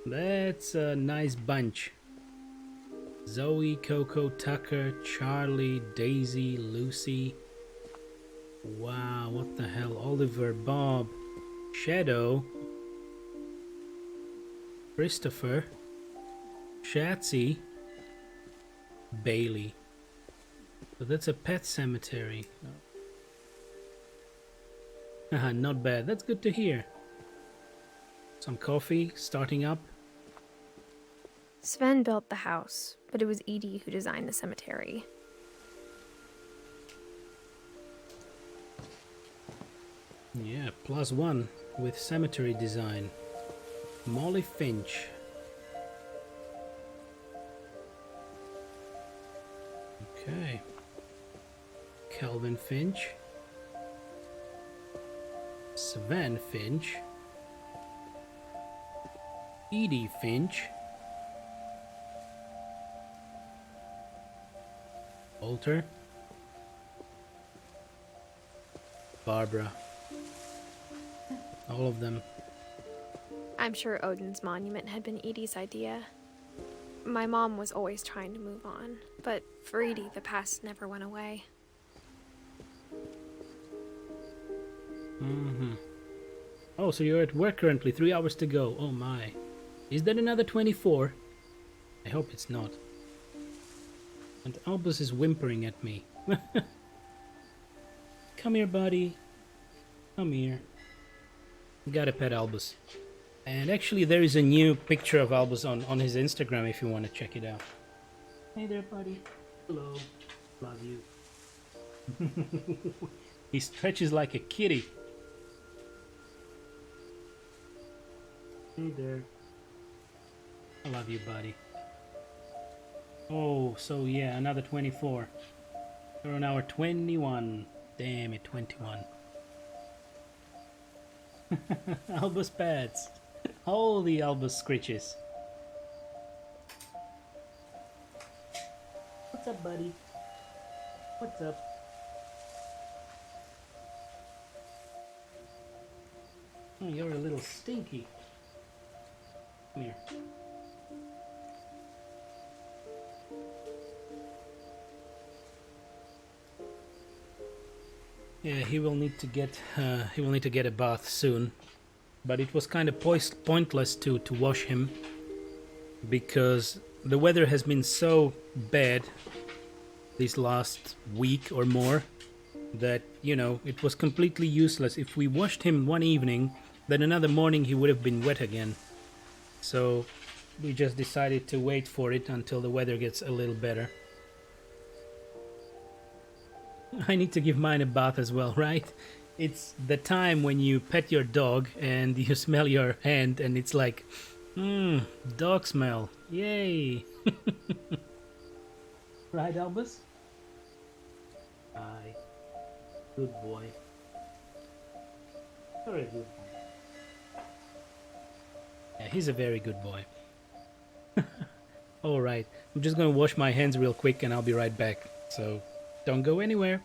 That's a nice bunch. Zoe, Coco, Tucker, Charlie, Daisy, Lucy. Wow, what the hell? Oliver, Bob, Shadow, Christopher, Shatsy, Bailey. So that's a pet cemetery. Haha, not bad. That's good to hear. Some coffee, starting up. Sven built the house, but it was Edie who designed the cemetery. Yeah, +1 with cemetery design. Molly Finch. Okay. Calvin Finch. Sven Finch. Edie Finch. Walter. Barbara. All of them. I'm sure Odin's monument had been Edie's idea. My mom was always trying to move on, but for Edie, the past never went away. Oh, so you're at work currently, 3 hours to go. Oh my. Is that another 24? I hope it's not. And Albus is whimpering at me. Come here, buddy. Come here. Gotta pet Albus. And actually there is a new picture of Albus on his Instagram if you want to check it out. Hey there, buddy. Hello. Love you. He stretches like a kitty. Hey there. I love you, buddy. Oh, so yeah, another 24. We're on hour 21. Damn it, 21. Albus pads. Holy Albus scritches. What's up, buddy? What's up? Oh, you're a little stinky. Come here. Yeah, he will need to get a bath soon, but it was kind of pointless to wash him because the weather has been so bad this last week or more that, you know, it was completely useless. If we washed him one evening, then another morning he would have been wet again. So we just decided to wait for it until the weather gets a little better. I need to give mine a bath as well, right? It's the time when you pet your dog and you smell your hand and it's like, dog smell. Yay! Right, Albus? Hi. Good boy. You're a good boy. Yeah, he's a very good boy. All right, I'm just gonna wash my hands real quick and I'll be right back. So don't go anywhere.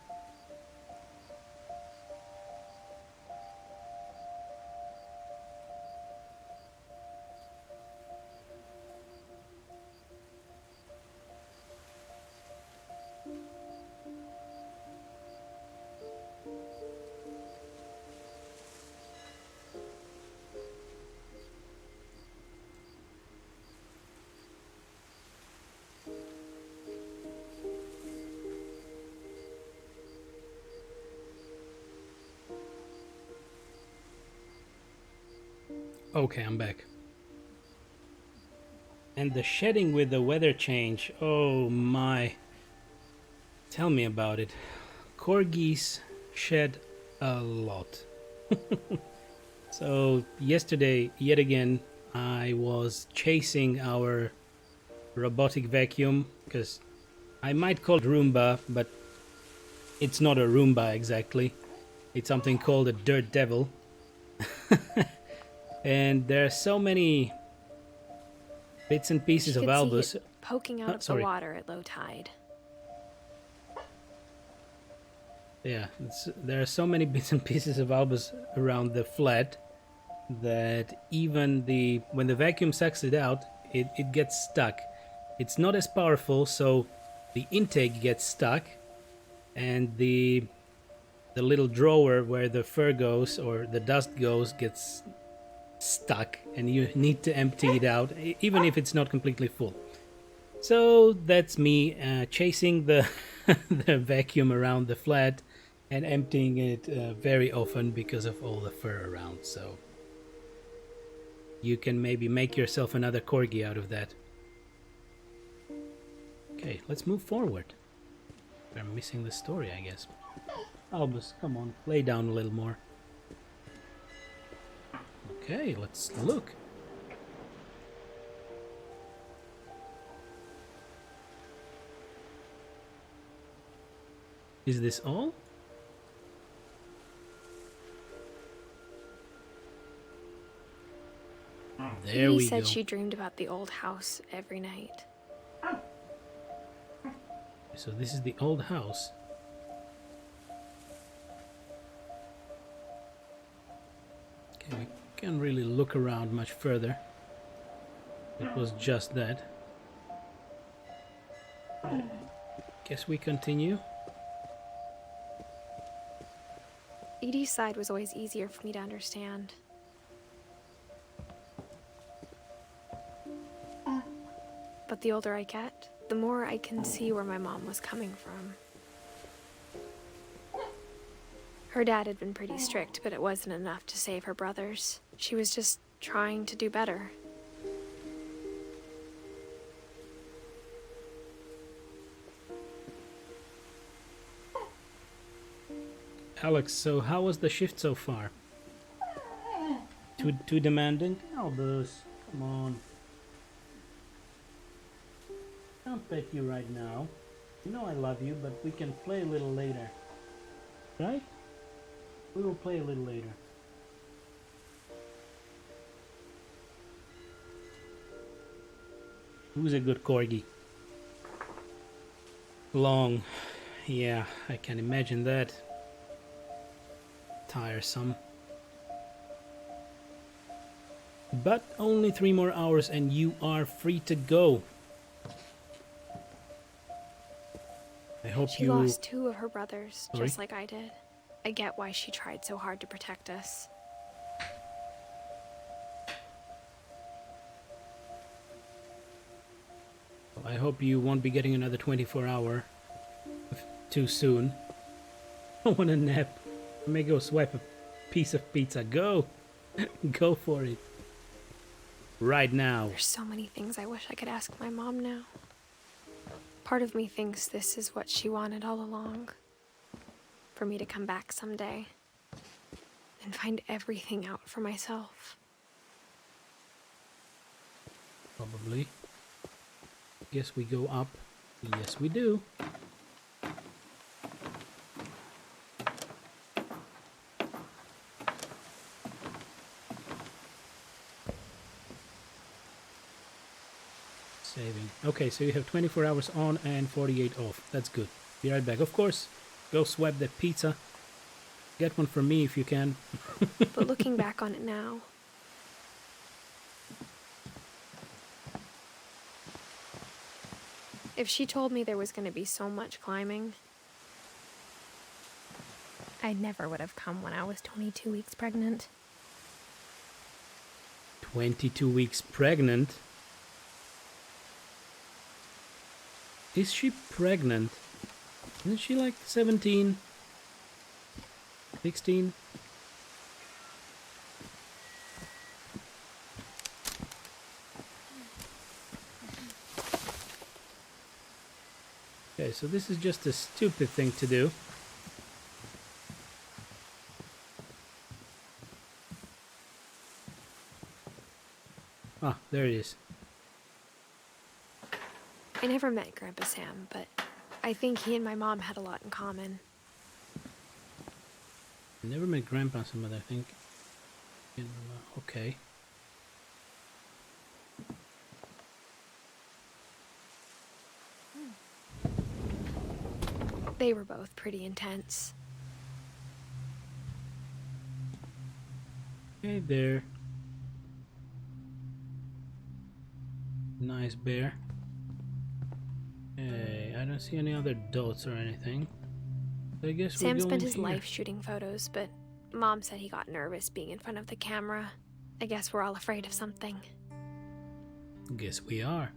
Okay, I'm back. And the shedding with the weather change, oh my. Tell me about it. Corgis shed a lot. So yesterday, yet again, I was chasing our robotic vacuum, because I might call it Roomba, but it's not a Roomba exactly. It's something called a Dirt Devil. And there are so many bits and pieces She of could see Albus. it poking out of the sorry. water at low tide. Yeah, there are so many bits and pieces of Albus around the flat that even when the vacuum sucks it out, it gets stuck. It's not as powerful, so the intake gets stuck, and the little drawer where the fur goes or the dust goes gets stuck, and you need to empty it out, even if it's not completely full. So that's me chasing the the vacuum around the flat and emptying it very often because of all the fur around. So you can maybe make yourself another corgi out of that. Okay, let's move forward. We're missing the story, I guess. Albus, come on, lay down a little more. Okay, let's look. Is this all? There Edie we said go. she dreamed about the old house every night. So this is the old house. Okay, we can't really look around much further. It was just that. Guess we continue. Edie's side was always easier for me to understand. But the older I get, the more I can see where my mom was coming from. Her dad had been pretty strict, but it wasn't enough to save her brothers. She was just trying to do better. Alex, so how was the shift so far? Too demanding? Albus, come on. Can't pet you right now. You know I love you, but we can play a little later. Right? We will play a little later. Who's a good corgi? Long. Yeah, I can imagine that. Tiresome. But only 3 more hours and you are free to go. I hope She you lost 2 of her brothers, Sorry? just like I did. I get why she tried so hard to protect us. I hope you won't be getting another 24-hour too soon. I want a nap. I may go swipe a piece of pizza. Go! Go for it. Right now. There's so many things I wish I could ask my mom now. Part of me thinks this is what she wanted all along. For me to come back someday and find everything out for myself. Probably. Guess we go up. Yes, we do. Saving. Okay, so you have 24 hours on and 48 off. That's good. Be right back. Of course, go swipe that pizza. Get one for me if you can. But looking back on it now, if she told me there was going to be so much climbing, I never would have come when I was 22 weeks pregnant. 22 weeks pregnant? Is she pregnant? Isn't she like 17? 16? Okay, so this is just a stupid thing to do. Ah, there it is. I never met Grandpa Sam, but I think he and my mom had a lot in common. I never met Grandpa Sam, but I think... Okay. They were both pretty intense. Hey there. Nice bear. Hey, I don't see any other dots or anything. I guess Sam we're going spent his here. life shooting photos, but Mom said he got nervous being in front of the camera. I guess we're all afraid of something. Guess we are.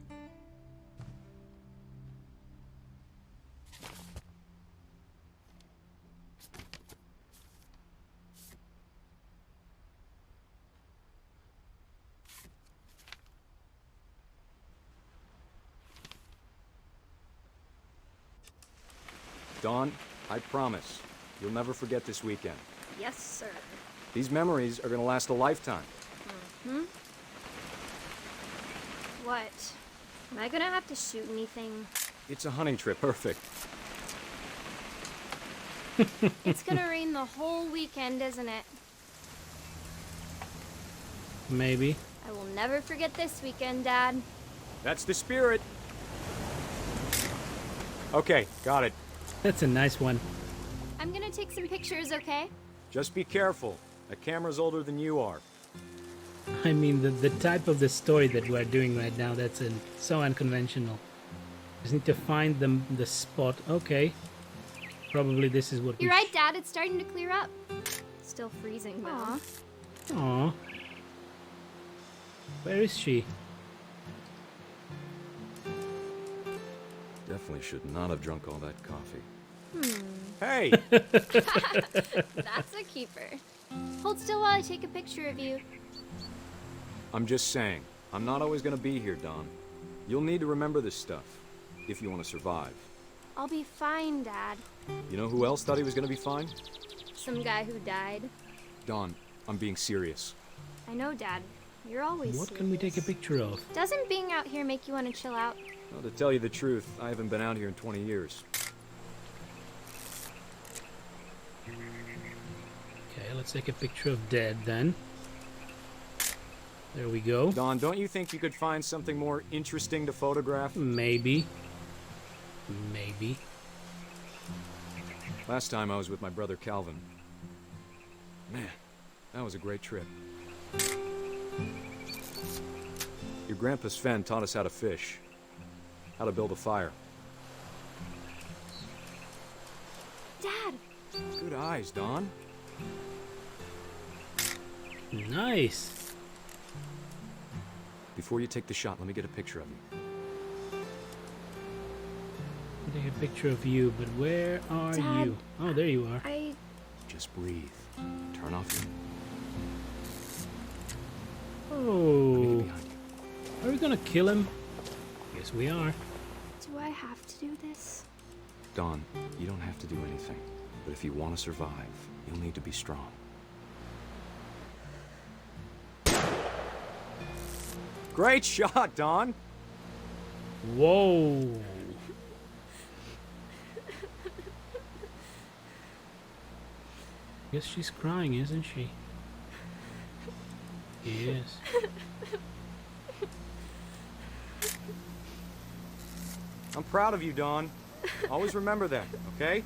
Dawn, I promise, you'll never forget this weekend. Yes, sir. These memories are gonna last a lifetime. What? Am I gonna have to shoot anything? It's a hunting trip, perfect. It's gonna rain the whole weekend, isn't it? Maybe. I will never forget this weekend, Dad. That's the spirit. Okay, got it. That's a nice one. I'm gonna take some pictures, okay? Just be careful. That camera's older than you are. I mean, the type of the story that we're doing right now, that's so unconventional. Just need to find the spot. Okay. Probably this is what You're right, Dad. It's starting to clear up. Still freezing, though. Aww. Where is she? Definitely should not have drunk all that coffee. Hey! That's a keeper. Hold still while I take a picture of you. I'm just saying, I'm not always gonna be here, Dawn. You'll need to remember this stuff, if you want to survive. I'll be fine, Dad. You know who else thought he was gonna be fine? Some guy who died. Dawn, I'm being serious. I know, Dad. You're always What can we take a picture of? Doesn't being out here make you want to chill out? Well, to tell you the truth, I haven't been out here in 20 years. Okay, let's take a picture of Dad then. There we go. Dawn, don't you think you could find something more interesting to photograph? Maybe. Maybe. Last time I was with my brother Calvin. Man, that was a great trip. Your grandpa Sven taught us how to fish, how to build a fire. Dad! Good eyes, Dawn. Nice. Before you take the shot, let me get a picture of you. I'll take a picture of you, but where are Dad, you? Oh, there you are. Just breathe. Turn off your... Let me Oh. get behind you. Are we gonna kill him? Yes, we are. Do I have to do this? Dawn, you don't have to do anything. But if you want to survive, you'll need to be strong. Great shot, Dawn! Whoa. Guess she's crying, isn't she? Yes. I'm proud of you, Dawn. Always remember that, okay?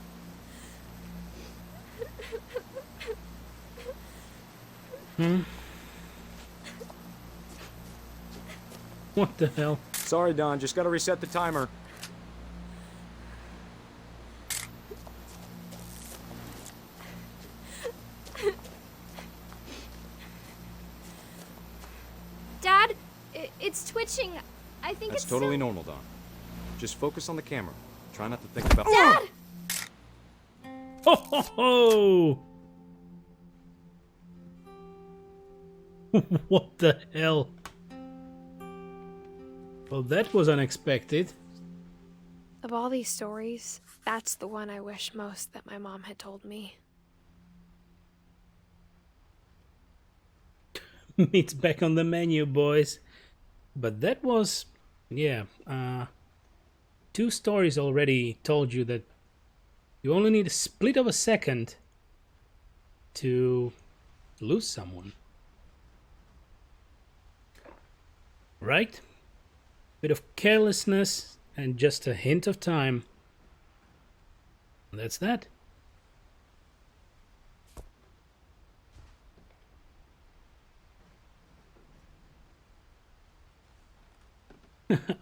What the hell? Sorry, Dawn. Just gotta reset the timer. Dad, it's twitching. I think That's it's totally so... normal, Dawn. Just focus on the camera. Try not to think about... Dad! Ho ho ho! What the hell? Well, that was unexpected. Of all these stories, that's the one I wish most that my mom had told me. Meat's back on the menu, boys. But that was, yeah, 2 stories already told you that you only need a split of a second to lose someone. Right? Bit of carelessness and just a hint of time. That's that.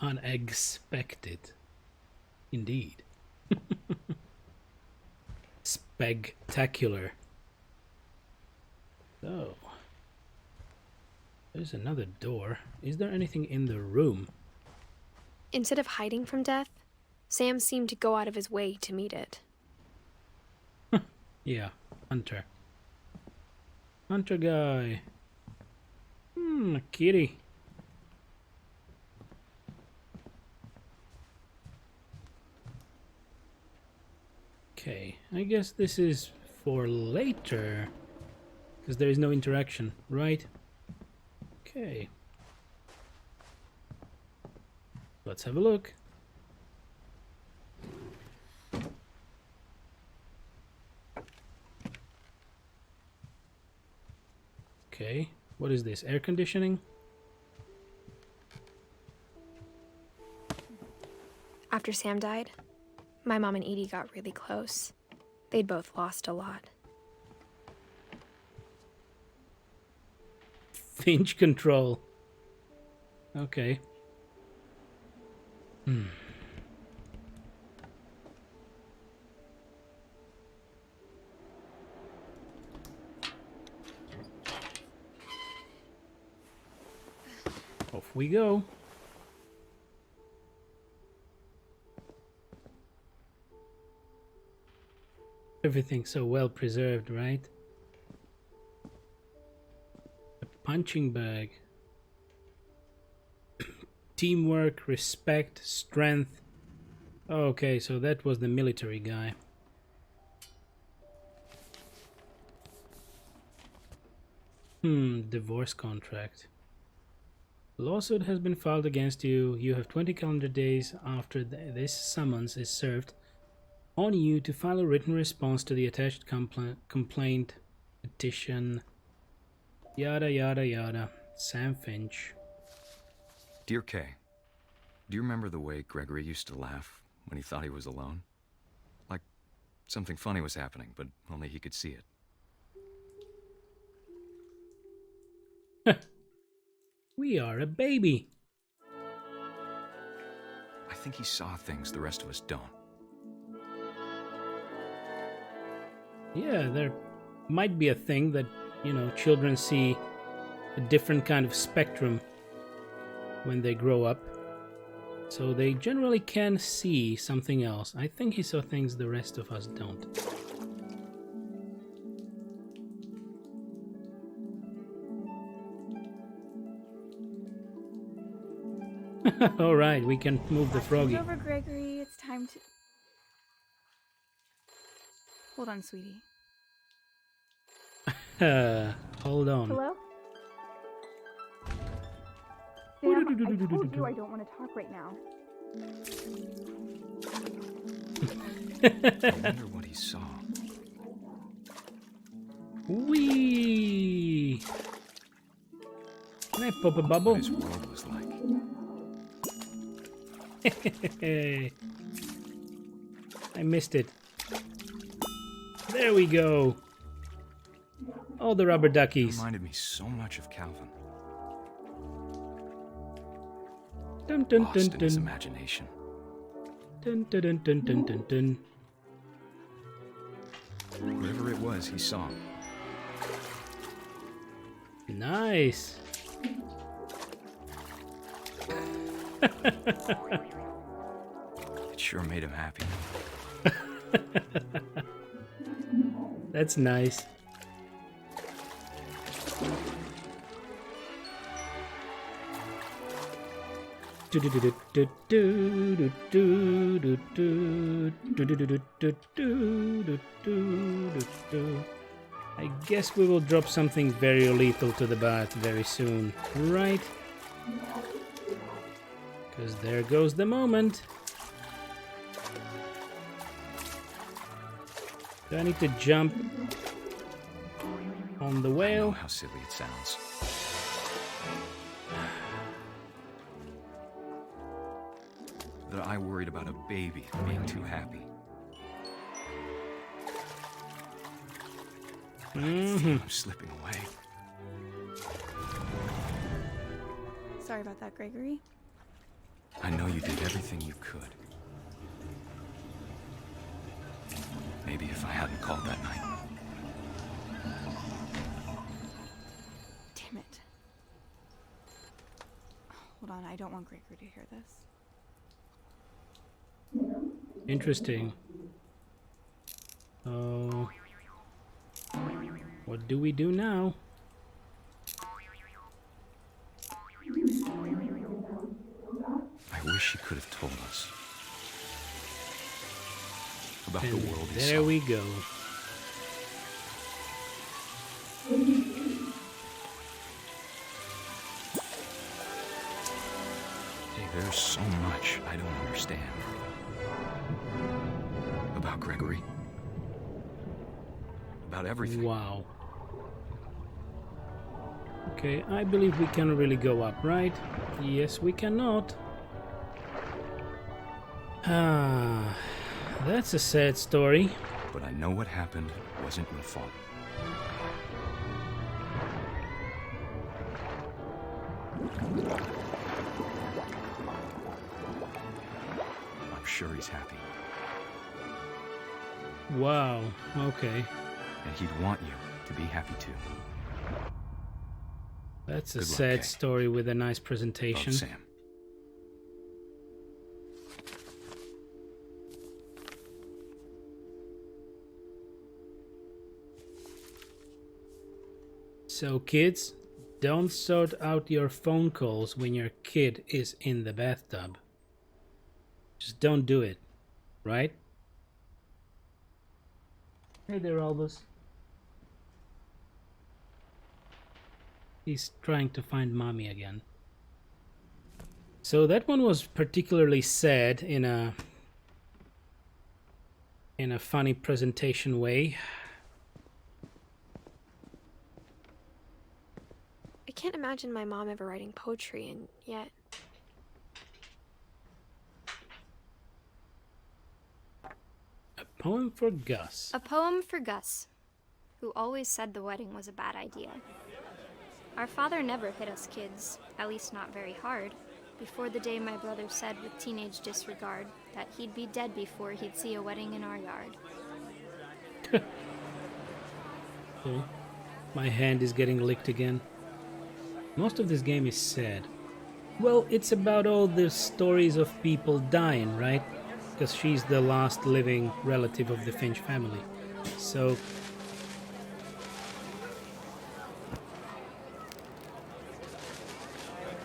Unexpected. Indeed. Spectacular. So, there's another door. Is there anything in the room? Instead of hiding from death, Sam seemed to go out of his way to meet it. Yeah, Hunter. Hunter guy. A kitty. Okay, I guess this is for later. Because there is no interaction, right? Okay. Let's have a look. Okay, what is this? Air conditioning? After Sam died, my mom and Edie got really close. They'd both lost a lot. Finch control. Okay. Off we go. Everything's so well preserved, right? A punching bag. Teamwork, respect, strength. Okay, so that was the military guy. Divorce contract. Lawsuit has been filed against you. You have 20 calendar days after this summons is served on you to file a written response to the attached complaint petition. Yada yada yada. Sam Finch. Dear Kay, do you remember the way Gregory used to laugh when he thought he was alone? Like something funny was happening, but only he could see it. We are a baby. I think he saw things the rest of us don't. Yeah, there might be a thing that, you know, children see a different kind of spectrum when they grow up. So they generally can see something else. I think he saw things the rest of us don't. All right, we can move the froggy. Over, Gregory. It's time to... Hold on, sweetie. Hold on. Hello? Sam, I told you I don't want to talk right now. I wonder what he saw. Whee! Can I pop a bubble? What his world was like. I missed it. There we go. Oh, the rubber duckies. Reminded me so much of Calvin. Dun, dun, Lost dun, in his dun. imagination. Dun, dun, dun, dun, dun, dun, dun. Whatever it was, he saw. Nice. It sure made him happy. That's nice. I guess we will drop something very lethal to the bath very soon, right? Because there goes the moment. Do I need to jump on the I know whale? how silly it sounds. That I worried about a baby being too happy. I'm slipping away. Sorry about that, Gregory. I know you did everything you could. Maybe if I hadn't called that night. Damn it. Hold on, I don't want Gregory to hear this. Interesting. Oh. What do we do now? I wish he could have told us. About the And world he there saw. we go. Hey, there's so much I don't understand. About Gregory. About everything. Wow. Okay, I believe we can really go up, right? Yes, we cannot. Ah, that's a sad story. But I know what happened wasn't your fault. I'm sure he's happy. Wow, okay. And he'd want you to be happy too. That's a Good luck, sad Kay. story with a nice Love, presentation. Sam. So kids, don't sort out your phone calls when your kid is in the bathtub. Just don't do it, right? Hey there, Albus. He's trying to find mommy again. So that one was particularly sad in a funny presentation way. I can't imagine my mom ever writing poetry, and yet. A poem for Gus. A poem for Gus, who always said the wedding was a bad idea. Our father never hit us kids, at least not very hard, before the day my brother said with teenage disregard that he'd be dead before he'd see a wedding in our yard. Oh, my hand is getting licked again. Most of this game is sad. Well, it's about all the stories of people dying, right? Because she's the last living relative of the Finch family. So...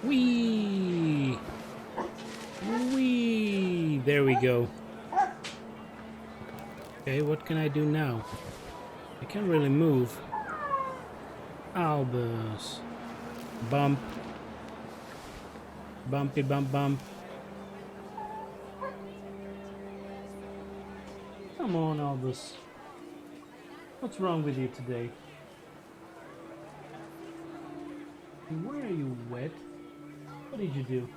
Whee! Whee! There we go. Okay, what can I do now? I can't really move. Albus. Bump. Bumpy bump bump. Come on, Albus. What's wrong with you today? Why are you wet? What did you do?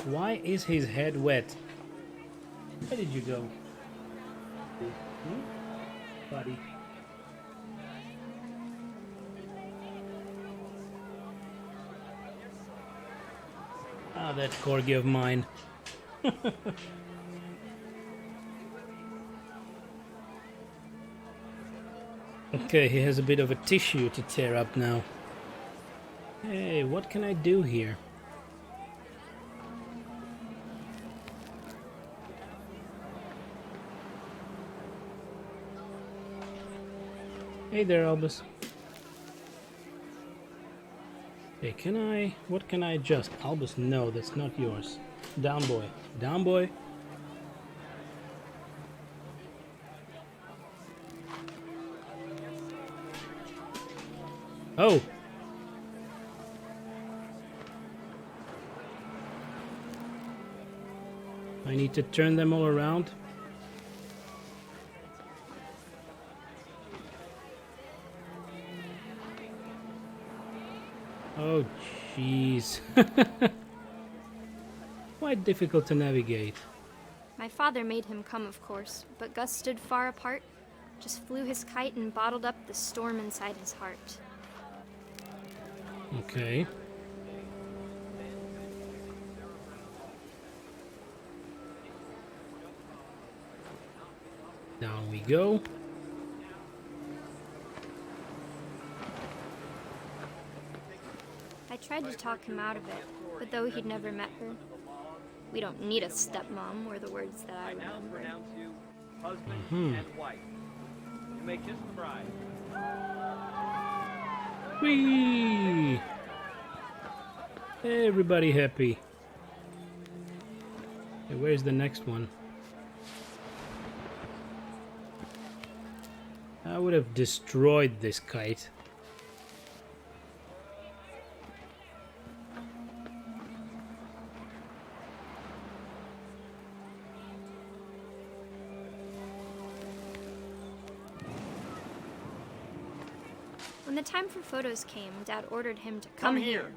Why is his head wet? Where did you go? Buddy. Ah, that corgi of mine. Okay, he has a bit of a tissue to tear up now. Hey, what can I do here? Hey there, Albus. Hey, what can I adjust? Albus, no, that's not yours. Down, boy. Down, boy. Oh! I need to turn them all around. Oh, jeez. Quite difficult to navigate. My father made him come, of course, but Gus stood far apart, just flew his kite and bottled up the storm inside his heart. Okay. Down we go. I tried to talk him out of it, but though he'd never met her, "We don't need a stepmom," were the words that I remembered. Husband and wife. You may kiss the bride. Whee! Everybody happy. Okay, where's the next one? I would have destroyed this kite. When the time for photos came, Dad ordered him to come here.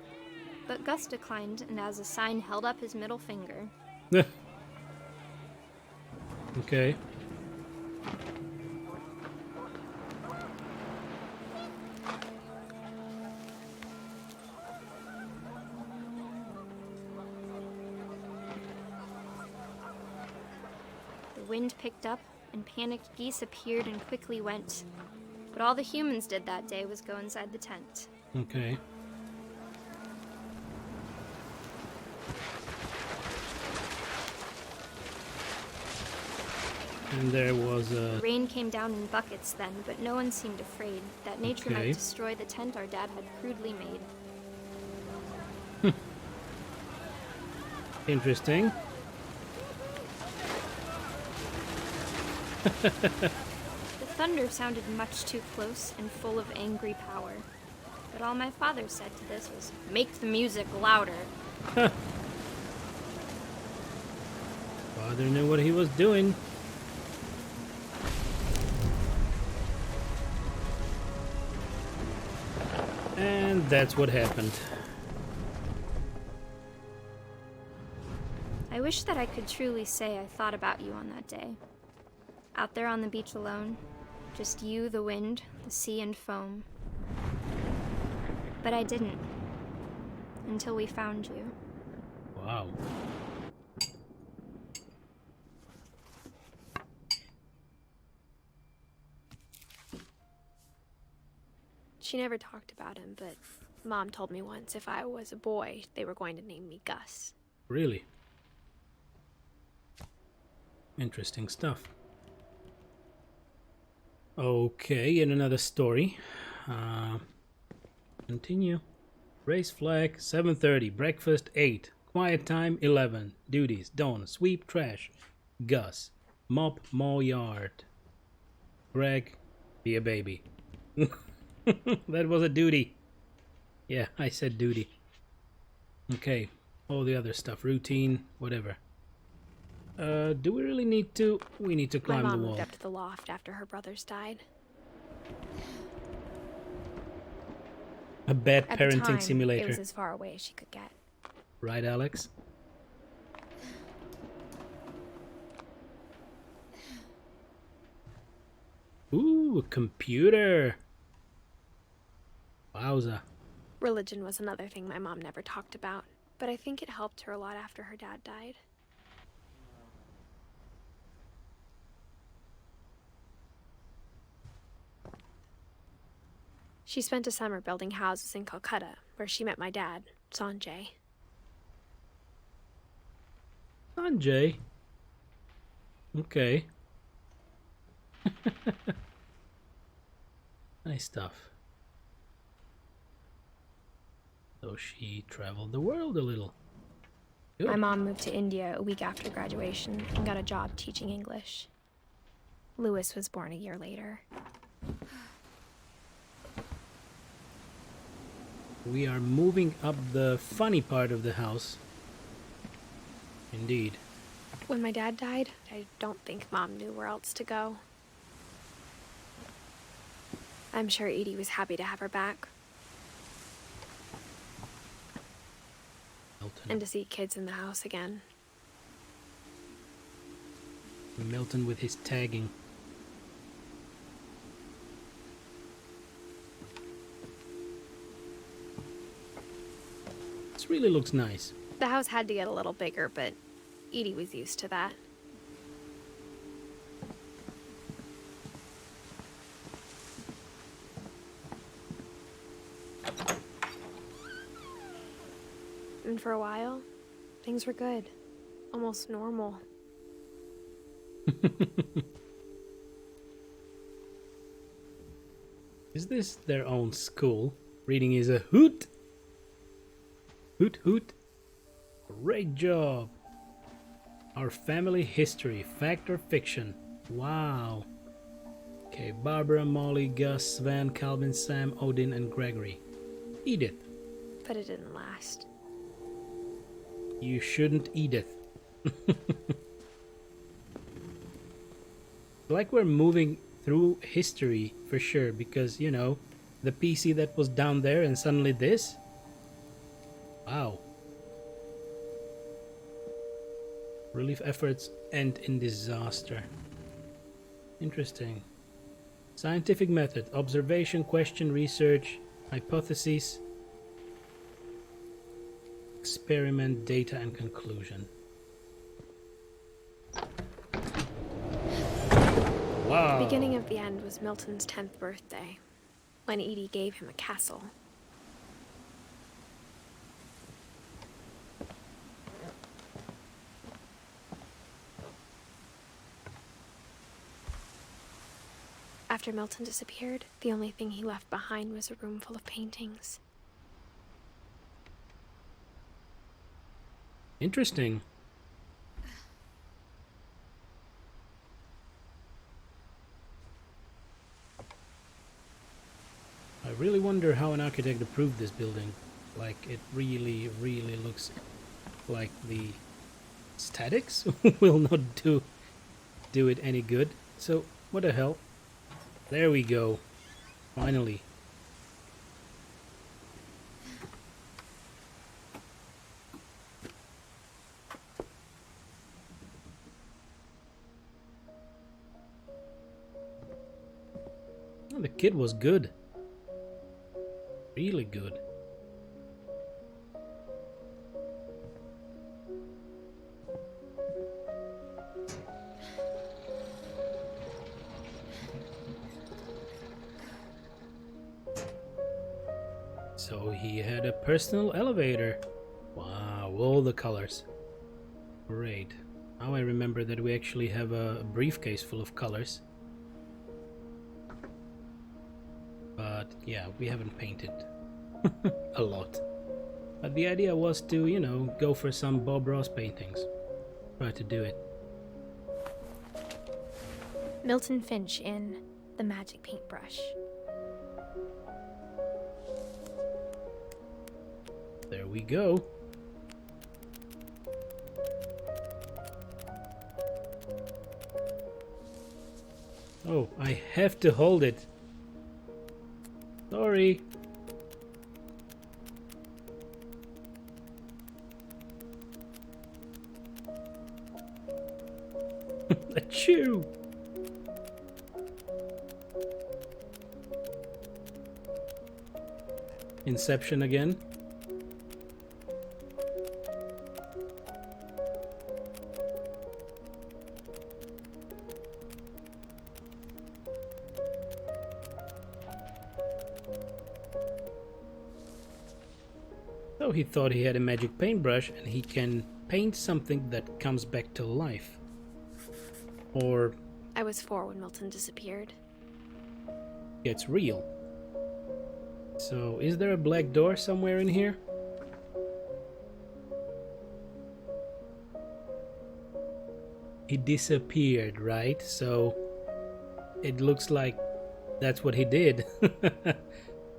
But Gus declined and as a sign held up his middle finger. Okay. The wind picked up and panicked geese appeared and quickly went. But all the humans did that day was go inside the tent. Okay. And there was a... Rain came down in buckets then, but no one seemed afraid that nature Okay. might destroy the tent our dad had crudely made. Interesting. The thunder sounded much too close and full of angry power. But all my father said to this was, "Make the music louder." Father knew what he was doing. And that's what happened. I wish that I could truly say I thought about you on that day. Out there on the beach alone, just you, the wind, the sea, and foam. But I didn't. Until we found you. Wow. She never talked about him, but Mom told me once if I was a boy, they were going to name me Gus. Really? Interesting stuff. Okay, yet another story. Continue. Race flag 7:30. Breakfast 8. Quiet time 11. Duties: Dawn, sweep trash. Gus, mop mow yard. Greg, be a baby. That was a duty. Yeah, I said duty. Okay, all the other stuff, routine, whatever. Do we really need to? We need to My climb the mom wall. moved up to the loft after her brothers died. A bad At the parenting time, simulator. it was as far away as she could get. Right, Alex? Ooh, a computer. Wowza. Religion was another thing my mom never talked about, but I think it helped her a lot after her dad died. She spent a summer building houses in Calcutta, where she met my dad, Sanjay. Sanjay? Okay. Nice stuff. So she traveled the world a little. Good. My mom moved to India a week after graduation and got a job teaching English. Louis was born a year later. We are moving up the funny part of the house. Indeed. When my dad died, I don't think Mom knew where else to go. I'm sure Edie was happy to have her back. Milton. And to see kids in the house again. Milton with his tagging. This really looks nice. The house had to get a little bigger, but Edie was used to that. And for a while, things were good. Almost normal. Is this their own school? Reading is a hoot. Hoot hoot. Great job. Our family history, fact or fiction? Wow. Okay, Barbara, Molly, Gus, Sven, Calvin, Sam, Odin, and Gregory. Edith. But it didn't last. You shouldn't, Edith. Like we're moving through history for sure, because, you know, the PC that was down there and suddenly this. Wow. Relief efforts end in disaster. Interesting. Scientific method: observation, question, research, hypotheses, experiment, data, and conclusion. Wow. The beginning of the end was Milton's 10th birthday, when Edie gave him a castle. After Milton disappeared, the only thing he left behind was a room full of paintings. Interesting. I really wonder how an architect approved this building. Like, it really, really looks like the statics will not do it any good. So, what the hell? There we go. Finally. Oh, the kid was good. Really good. So he had a personal elevator. Wow, all the colors. Great. Now I remember that we actually have a briefcase full of colors. But yeah, we haven't painted a lot. But the idea was to, you know, go for some Bob Ross paintings. Try to do it. Milton Finch in The Magic Paintbrush. There we go. Oh, I have to hold it. Sorry. Achoo! Inception again. So he thought he had a magic paintbrush and he can paint something that comes back to life. Or I was 4 when Milton disappeared. gets real. So, is there a black door somewhere in here? He disappeared, right? So, it looks like that's what he did.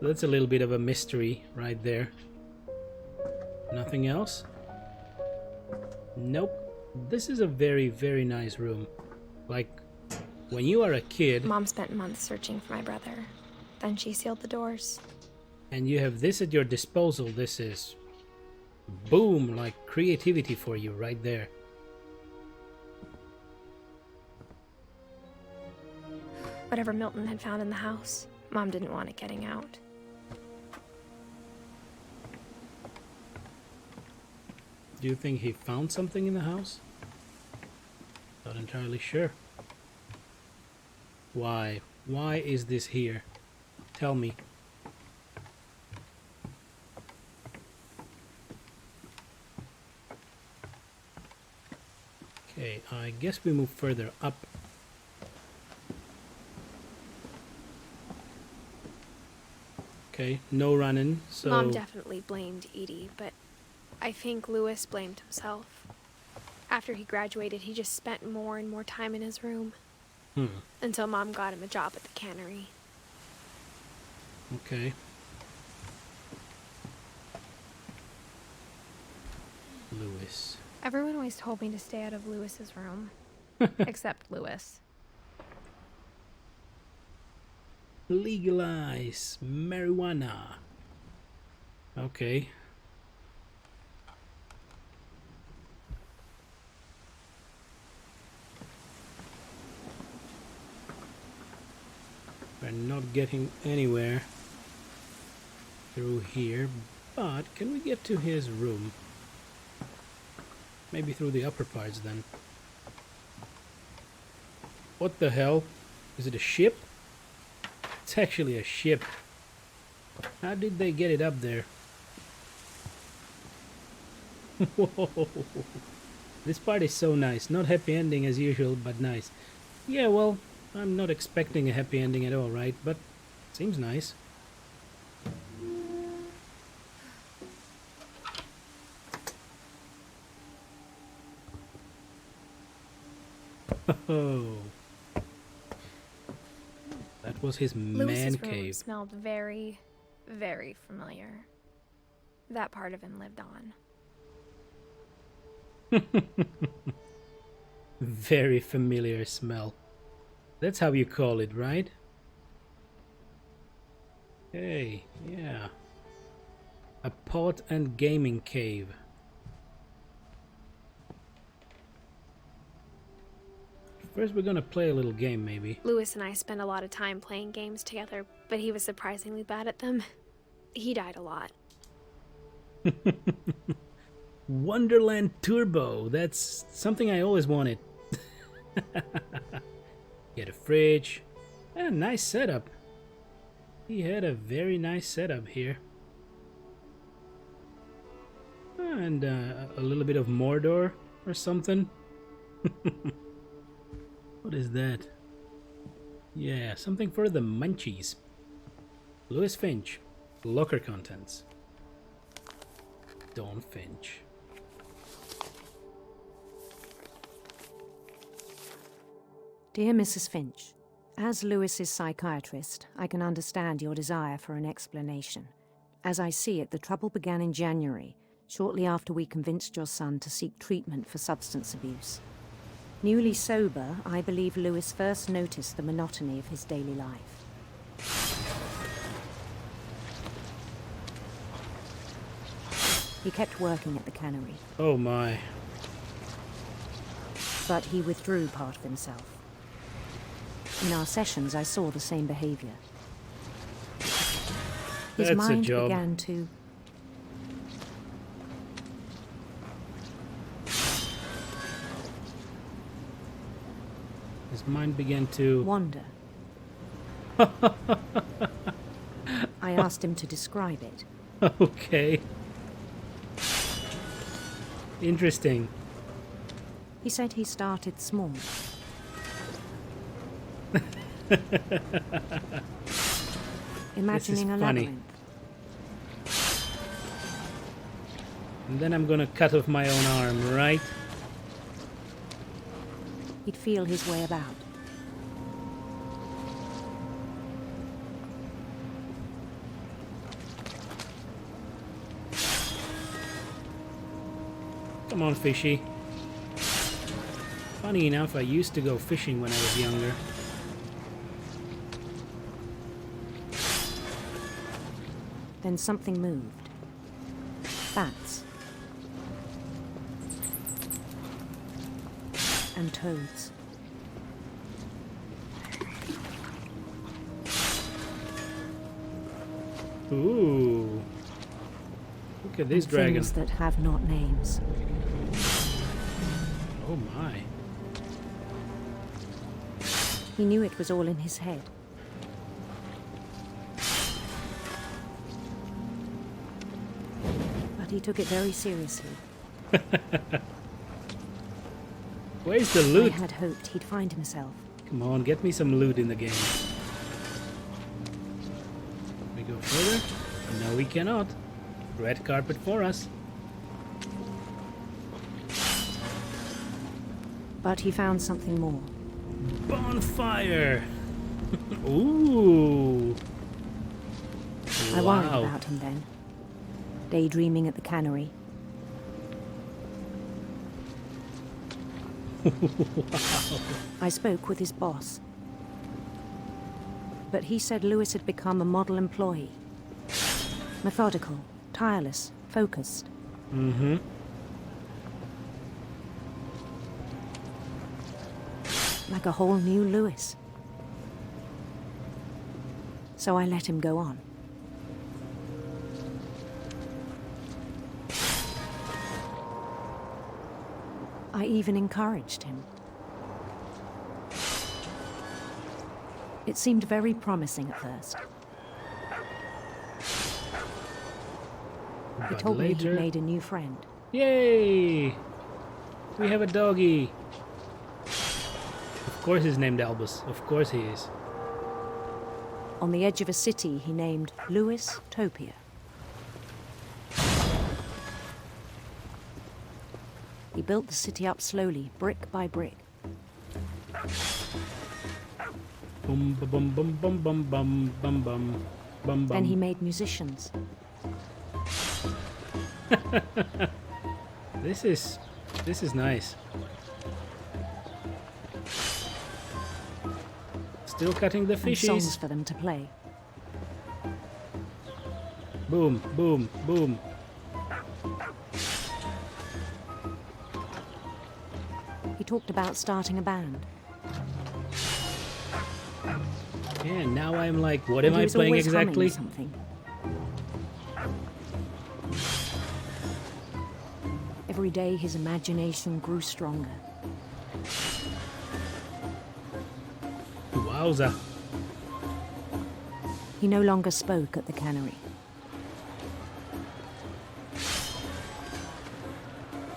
That's a little bit of a mystery right there. Nothing else? Nope. This is a very, very nice room. Like, when you are a kid... Mom spent months searching for my brother. Then she sealed the doors. And you have this at your disposal. This is... boom, like creativity for you right there. Whatever Milton had found in the house, Mom didn't want it getting out. Do you think he found something in the house? Not entirely sure. Why? Why is this here? Tell me. Okay, I guess we move further up. Okay, no running, so... Mom definitely blamed Edie, but I think Louis blamed himself. After he graduated, he just spent more and more time in his room. Until Mom got him a job at the cannery. Okay. Louis. Everyone always told me to stay out of Louis's room. Except Louis. Legalize marijuana. Okay. We're not getting anywhere through here, but can we get to his room? Maybe through the upper parts then. What the hell? Is it a ship? It's actually a ship. How did they get it up there? Whoa. This part is so nice. Not happy ending as usual, but nice. Yeah, well, I'm not expecting a happy ending at all, right? But seems nice. Oh. That was his man Louis's cave. room smelled very, very familiar. That part of him lived on. Very familiar smell. That's how you call it, right? Hey, yeah. A pot and gaming cave. First we're gonna play a little game, maybe. Louis and I spent a lot of time playing games together, but he was surprisingly bad at them. He died a lot. Wonderland Turbo. That's something I always wanted. Get a fridge. And a nice setup. He had a very nice setup here. And a little bit of Mordor or something. What is that? Yeah, something for the munchies. Louis Finch. Locker contents. Dawn Finch. Dear Mrs. Finch, as Louis's psychiatrist, I can understand your desire for an explanation. As I see it, the trouble began in January, shortly after we convinced your son to seek treatment for substance abuse. Newly sober, I believe Louis first noticed the monotony of his daily life. He kept working at the cannery. Oh my. but he withdrew part of himself. In our sessions, I saw the same behavior. His That's a mind job. began to His mind began to wander. I asked him to describe it. Okay. Interesting. He said he started small. Imagining a funny. labyrinth. And then I'm gonna cut off my own arm, right? He'd feel his way about. Come on, fishy. Funny enough, I used to go fishing when I was younger. Then something moved. Bats. And toads. Ooh. Look at this And dragon. things that have not names. Oh my. He knew it was all in his head. But he took it very seriously. Where's the I loot? had hoped he'd find himself. Come on, get me some loot in the game. We go further? No, we cannot. Red carpet for us. But he found something more. Bonfire! Ooh! I worried Wow. about him then. Daydreaming at the cannery. I spoke with his boss. But he said Lewis had become a model employee. Methodical, tireless, focused. Mm-hmm. Like a whole new Lewis. So I let him go on. I even encouraged him. It seemed very promising at first. He But told me later... he'd made a new friend. Yay! We have a doggy. Of course he's named Albus. Of course he is. On the edge of a city he named Lewis Topia. He built the city up slowly, brick by brick. Bum bum bum bum bum bum bum bum bum bum. Then he made musicians. This is nice. Still cutting the And songs fishies. for them to play. Boom, boom, boom. He talked about starting a band. Yeah, now I'm like, what am And he I was playing always humming exactly? something. Every day his imagination grew stronger. Wowza. He no longer spoke at the cannery.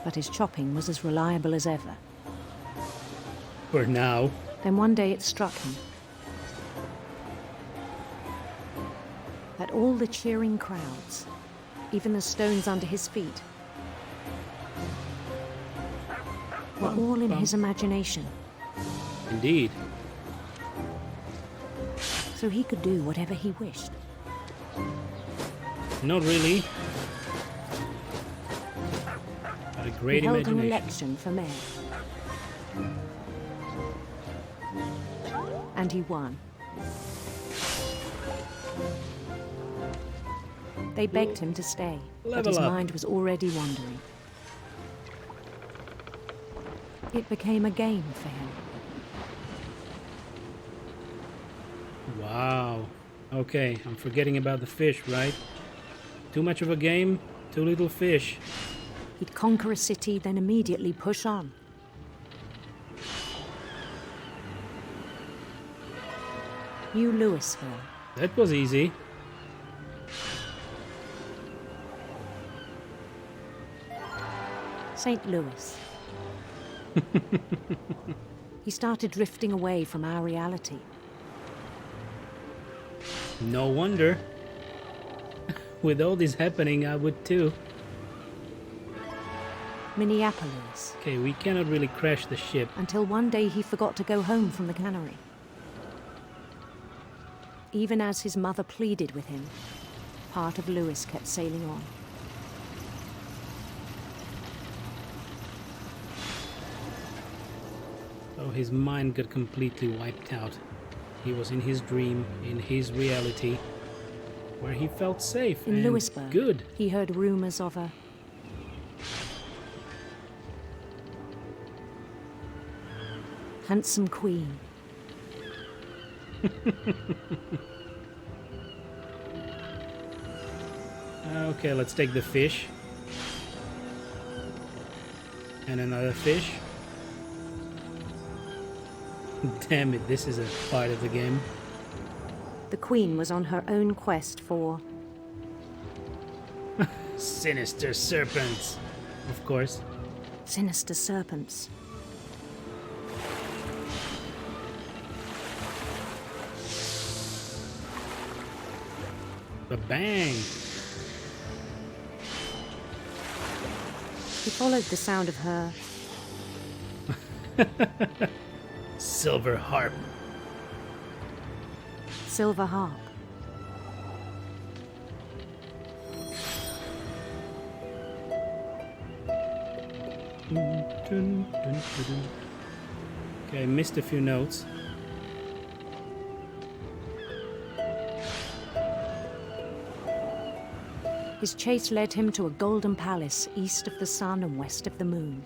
But his chopping was as reliable as ever. For now. Then one day it struck him that all the cheering crowds, even the stones under his feet, were all in his imagination. Indeed. So he could do whatever he wished. Not really. But a great He held an imagination. election for mayor. And he won. They begged him to stay, but Level his up. mind was already wandering. It became a game for him. Wow. Okay, I'm forgetting about the fish, right? Too much of a game, too little fish. He'd conquer a city, then immediately push on. New Louisville. That was easy. St. Louis. He started drifting away from our reality. No wonder. With all this happening, I would too. Minneapolis. Okay, we cannot really crash the ship. Until one day he forgot to go home from the cannery. Even as his mother pleaded with him, part of Louis kept sailing on. So his mind got completely wiped out. He was in his dream, in his reality, where he felt safe in and Louisburg, good. He heard rumors of a handsome queen. Okay, let's take the fish. And another fish. Damn it, this is a part of the game. The queen was on her own quest for sinister serpents, of course. Sinister serpents. Ba-bang! He followed the sound of her silver harp. Silver harp. Okay, I missed a few notes. His chase led him to a golden palace east of the sun and west of the moon.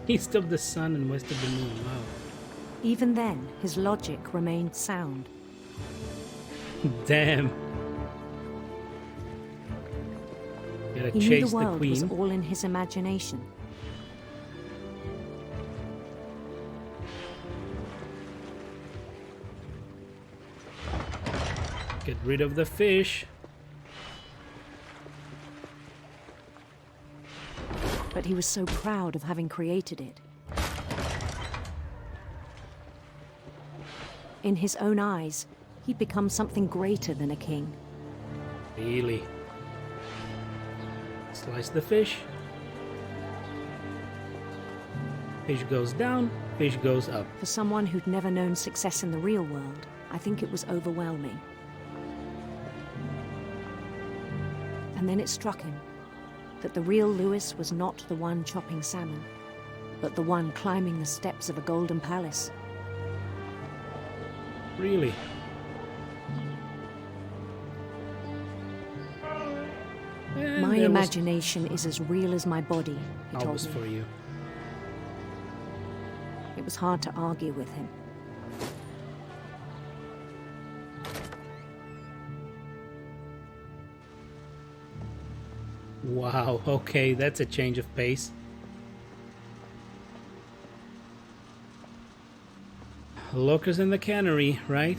East of the sun and west of the moon, wow. Even then, his logic remained sound. Damn. Gotta He knew chase the world was queen. all in his imagination. Get rid of the fish. But he was so proud of having created it. In his own eyes, he'd become something greater than a king. Really? Slice the fish. Fish goes down, fish goes up. For someone who'd never known success in the real world, I think it was overwhelming. And then it struck him that the real Louis was not the one chopping salmon, but the one climbing the steps of a golden palace. Really? And My there was imagination is as real as my body, he told always me. for you. It was hard to argue with him. Wow, okay, that's a change of pace. Lockers in the cannery, right?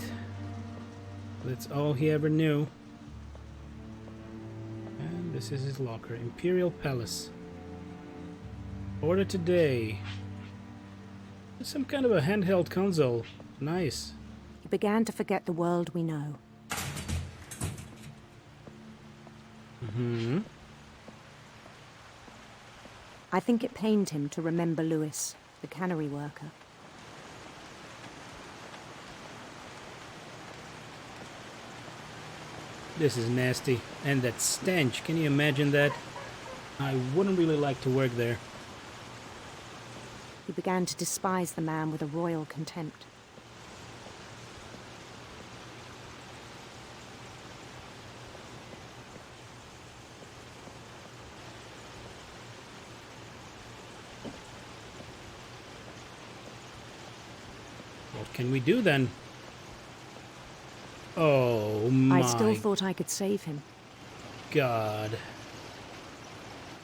That's all he ever knew. And this is his locker. Imperial Palace. Order today. Some kind of a handheld console. Nice. He began to forget the world we know. Mm-hmm. I think it pained him to remember Louis, the cannery worker. This is nasty. And that stench, can you imagine that? I wouldn't really like to work there. He began to despise the man with a royal contempt. What can we do then? Oh my I still thought I could save him. God.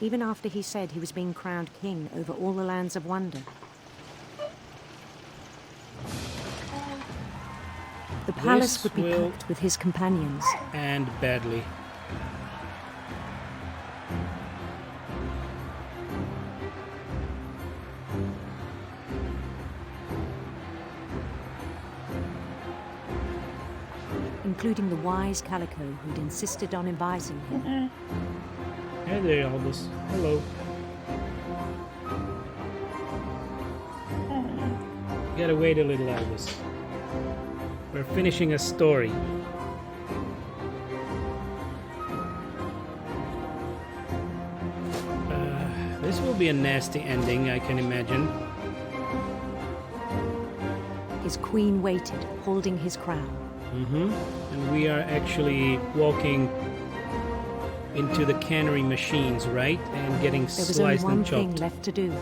Even after he said he was being crowned king over all the lands of wonder. The palace This would be will packed with his companions. end badly. Including the wise Calico who'd insisted on advising him. Hey there, Albus. Hello. You gotta wait a little, Albus. We're finishing a story. This will be a nasty ending, I can imagine. His queen waited, holding his crown. And we are actually walking into the cannery machines, right? And getting There was sliced only one and thing chopped. left to do.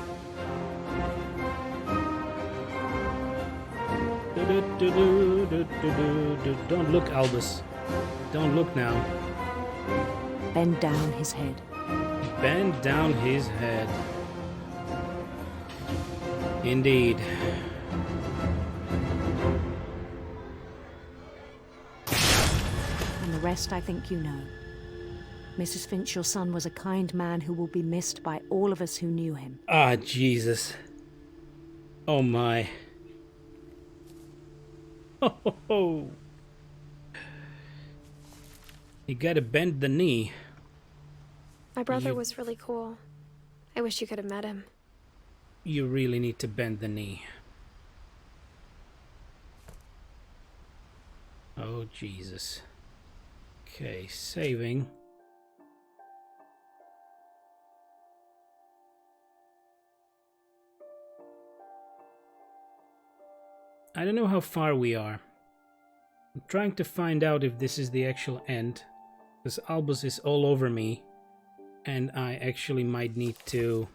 Don't look, Albus. Don't look now. Bend down his head. Bend down his head. Indeed. And the rest I think you know. Mrs. Finch, your son was a kind man who will be missed by all of us who knew him. Ah, Jesus. Oh my. Oh. You gotta bend the knee. My brother was really cool. I wish you could have met him. You really need to bend the knee. Oh, Jesus. Okay, saving. I don't know how far we are. I'm trying to find out if this is the actual end, because Albus is all over me, and I actually might need to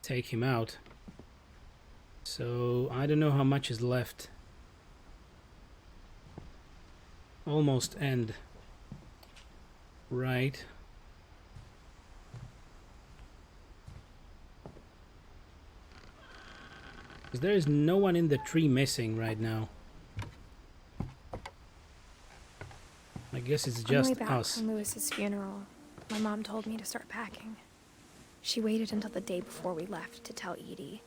take him out. So I don't know how much is left. Almost end. Right. Because there is no one in the tree missing right now. I guess it's On the just way back us. from Lewis's funeral, my mom told me to start packing. She waited until the day before we left to tell Edie.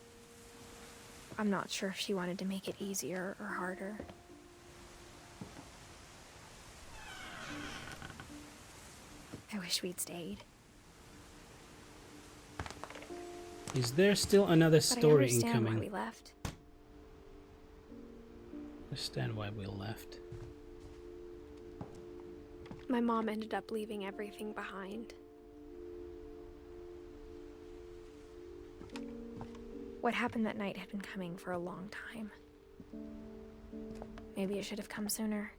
I'm not sure if she wanted to make it easier or harder. I wish we'd stayed. Is there still another story but I understand incoming? why we left. Understand why we left. My mom ended up leaving everything behind. What happened that night had been coming for a long time. Maybe it should have come sooner.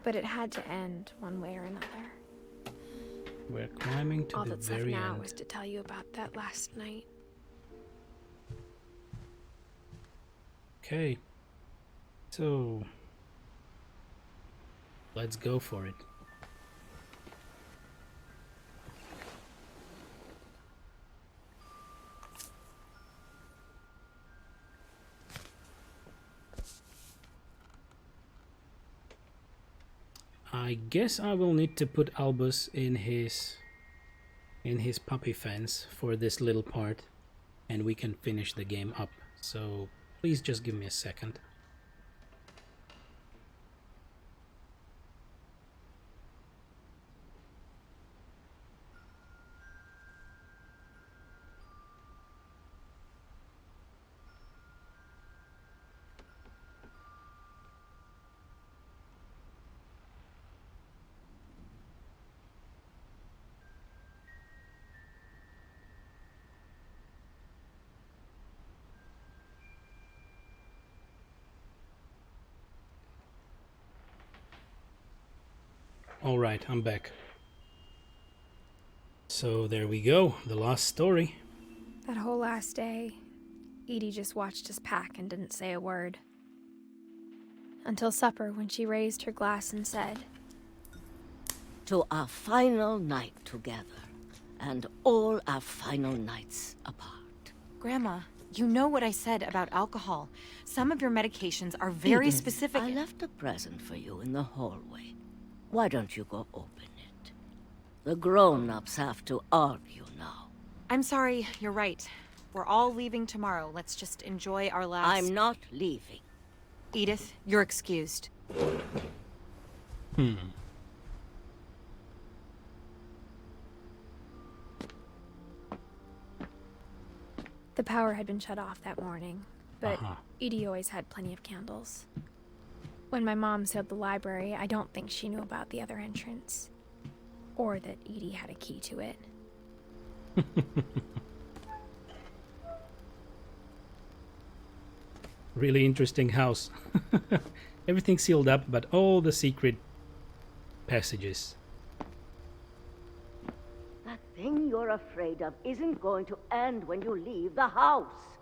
But it had to end one way or another. We're climbing to All the that's left very now end. is to tell you about that last night. Okay. So let's go for it. I guess I will need to put Albus in his puppy fence for this little part, and we can finish the game up. So please just give me a second. All right, I'm back. So there we go, the last story. That whole last day, Edie just watched us pack and didn't say a word. Until supper, when she raised her glass and said, "To our final night together, and all our final nights apart." Grandma, you know what I said about alcohol. Some of your medications are very Edith, specific. I left a present for you in the hallway. Why don't you go open it? The grown-ups have to argue now. I'm sorry, you're right. We're all leaving tomorrow. Let's just enjoy our last... I'm not leaving. Edith, you're excused. The power had been shut off that morning, but Edie always had plenty of candles. When my mom sealed the library, I don't think she knew about the other entrance, or that Edie had a key to it. Really interesting house. Everything sealed up, but all the secret passages. That thing you're afraid of isn't going to end when you leave the house.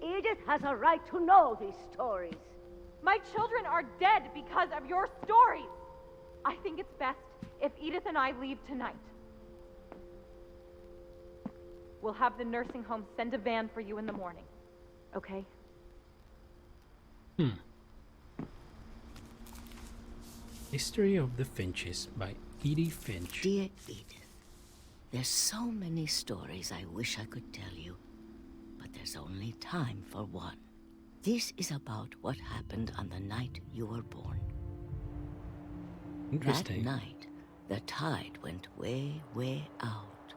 Edith has a right to know these stories. My children are dead because of your stories. I think it's best if Edith and I leave tonight. We'll have the nursing home send a van for you in the morning. Okay? History of the Finches by Edith Finch. Dear Edith, there's so many stories I wish I could tell you, but there's only time for one. This is about what happened on the night you were born. Interesting. That night, the tide went way, way out.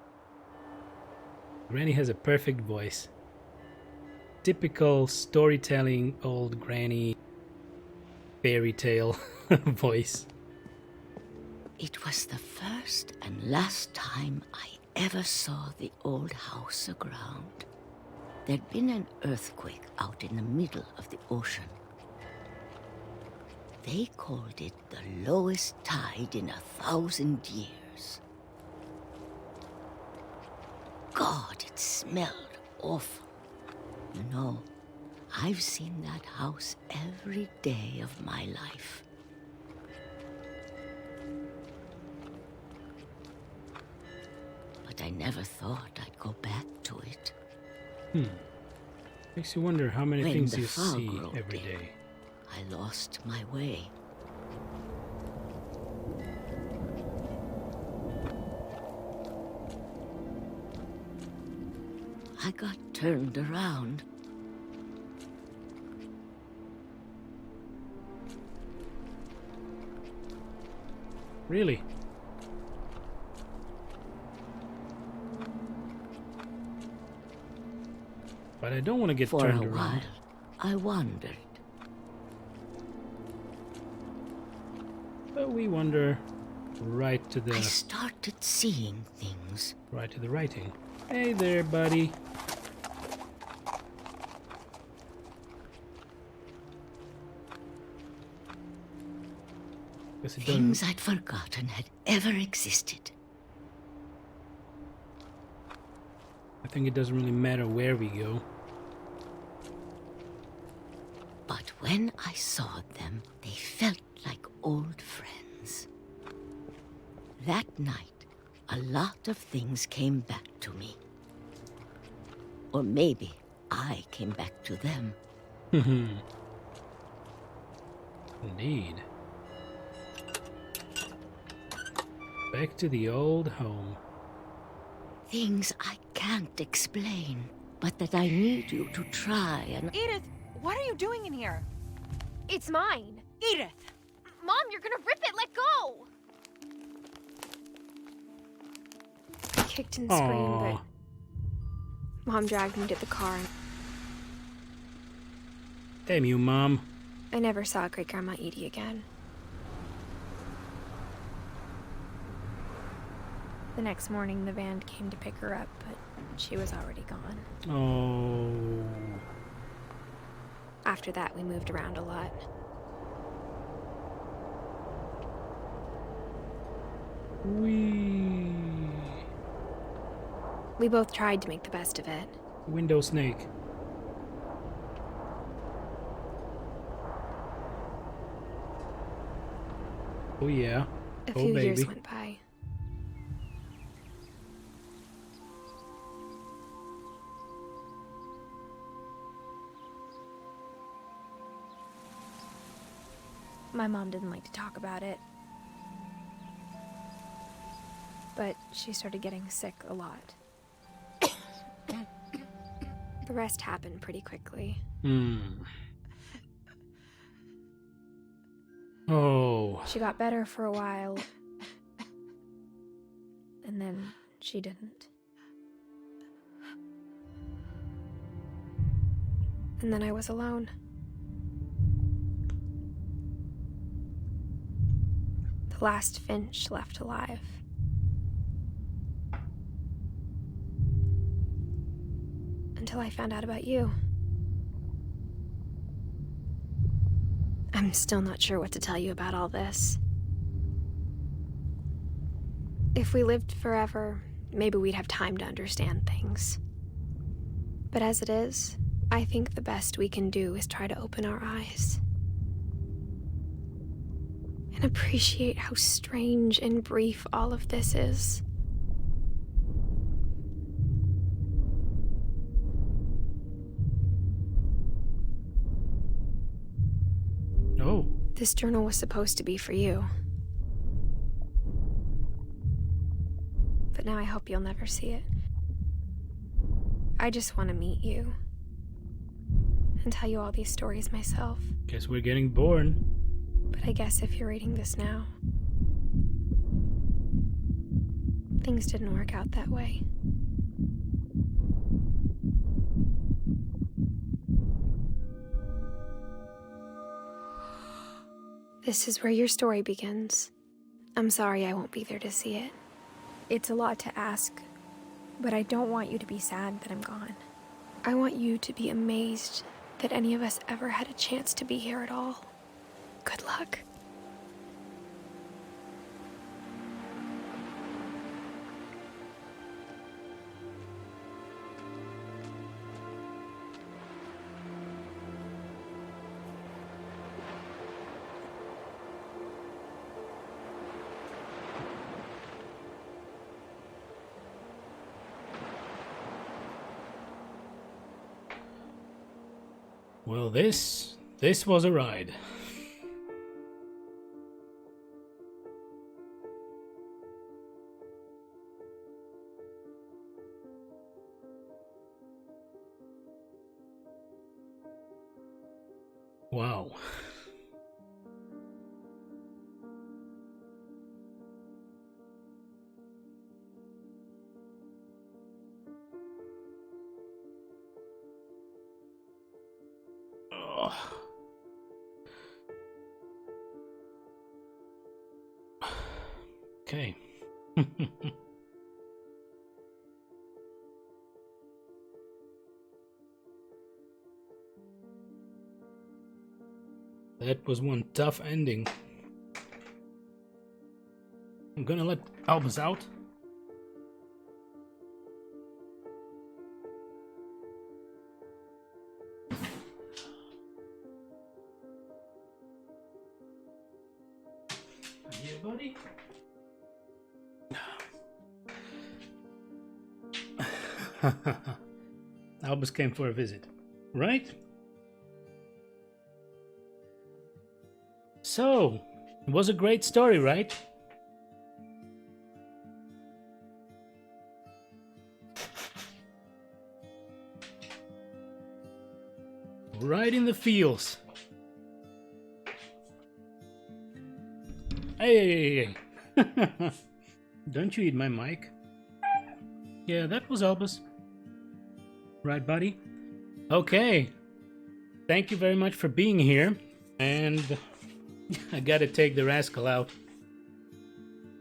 Granny has a perfect voice. Typical storytelling old granny fairy tale voice. It was the first and last time I ever saw the old house aground. There'd been an earthquake out in the middle of the ocean. They called it the lowest tide in 1,000 years. God, it smelled awful. You know, I've seen that house every day of my life. But I never thought I'd go back to it. Makes you wonder how many When things the you fog see rolled every in, day. I lost my way. I got turned around. Really? But I don't want to get For turned a around. while, I wandered. But we wander right to the... I started seeing things. Right to the writing. Hey there, buddy. Things I'd forgotten had ever existed. I think it doesn't really matter where we go. But when I saw them, they felt like old friends. That night, a lot of things came back to me. Or maybe I came back to them. Indeed. Back to the old home. Things I can't explain, but that I need you to try and... Edith, what are you doing in here? It's mine. Edith! Mom, you're gonna rip it! Let go! I kicked and screamed, but Mom dragged me to the car. Damn you, Mom. I never saw Great-Grandma Edie again. The next morning, the van came to pick her up, but she was already gone. Oh. After that, we moved around a lot. Whee! We both tried to make the best of it. Window snake. Oh yeah. A Oh few baby. years went by. My mom didn't like to talk about it. But she started getting sick a lot. The rest happened pretty quickly. Oh. She got better for a while. And then she didn't. And then I was alone. The last Finch left alive. Until I found out about you. I'm still not sure what to tell you about all this. If we lived forever, maybe we'd have time to understand things. But as it is, I think the best we can do is try to open our eyes. And appreciate how strange and brief all of this is. Oh. This journal was supposed to be for you. But now I hope you'll never see it. I just want to meet you. And tell you all these stories myself. Guess we're getting born. But I guess if you're reading this now, things didn't work out that way. This is where your story begins. I'm sorry I won't be there to see it. It's a lot to ask, but I don't want you to be sad that I'm gone. I want you to be amazed that any of us ever had a chance to be here at all. Good luck. Well, this was a ride. Wow. Okay. That was one tough ending. I'm gonna let Albus out. Here, buddy. Albus came for a visit, right? So, it was a great story, right? Right in the feels. Hey! Don't you eat my mic? Yeah, that was Albus. Right, buddy? Okay. Thank you very much for being here. And I gotta take the rascal out.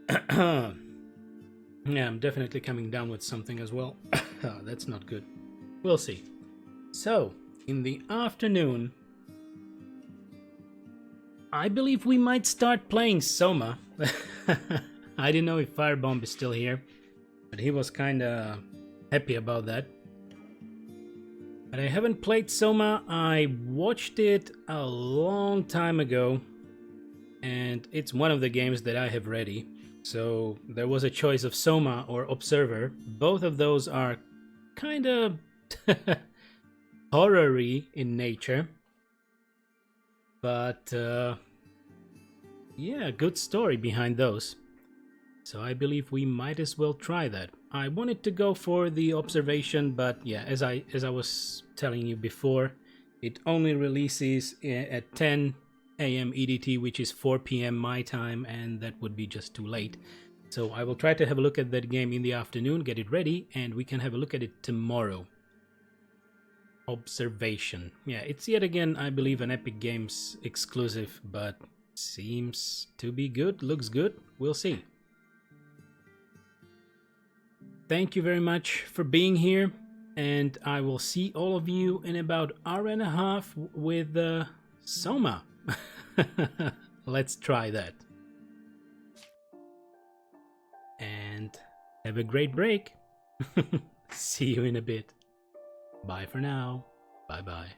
Yeah, I'm definitely coming down with something as well. Oh, that's not good. We'll see. So, in the afternoon, I believe we might start playing Soma. I didn't know if Firebomb is still here, but he was kinda happy about that. But I haven't played Soma. I watched it a long time ago, and it's one of the games that I have ready. So there was a choice of Soma or Observer. Both of those are kinda horror-y in nature. But yeah, good story behind those. So I believe we might as well try that. I wanted to go for the Observation, but yeah, as I was telling you before, it only releases at 10 a.m. EDT, which is 4 p.m. my time, and that would be just too late. So I will try to have a look at that game in the afternoon, get it ready, and we can have a look at it tomorrow. Observation. Yeah, it's yet again, I believe, an Epic Games exclusive, but seems to be good, looks good, we'll see. Thank you very much for being here, and I will see all of you in about an hour and a half with Soma. Let's try that. And have a great break. See you in a bit. Bye for now. Bye bye.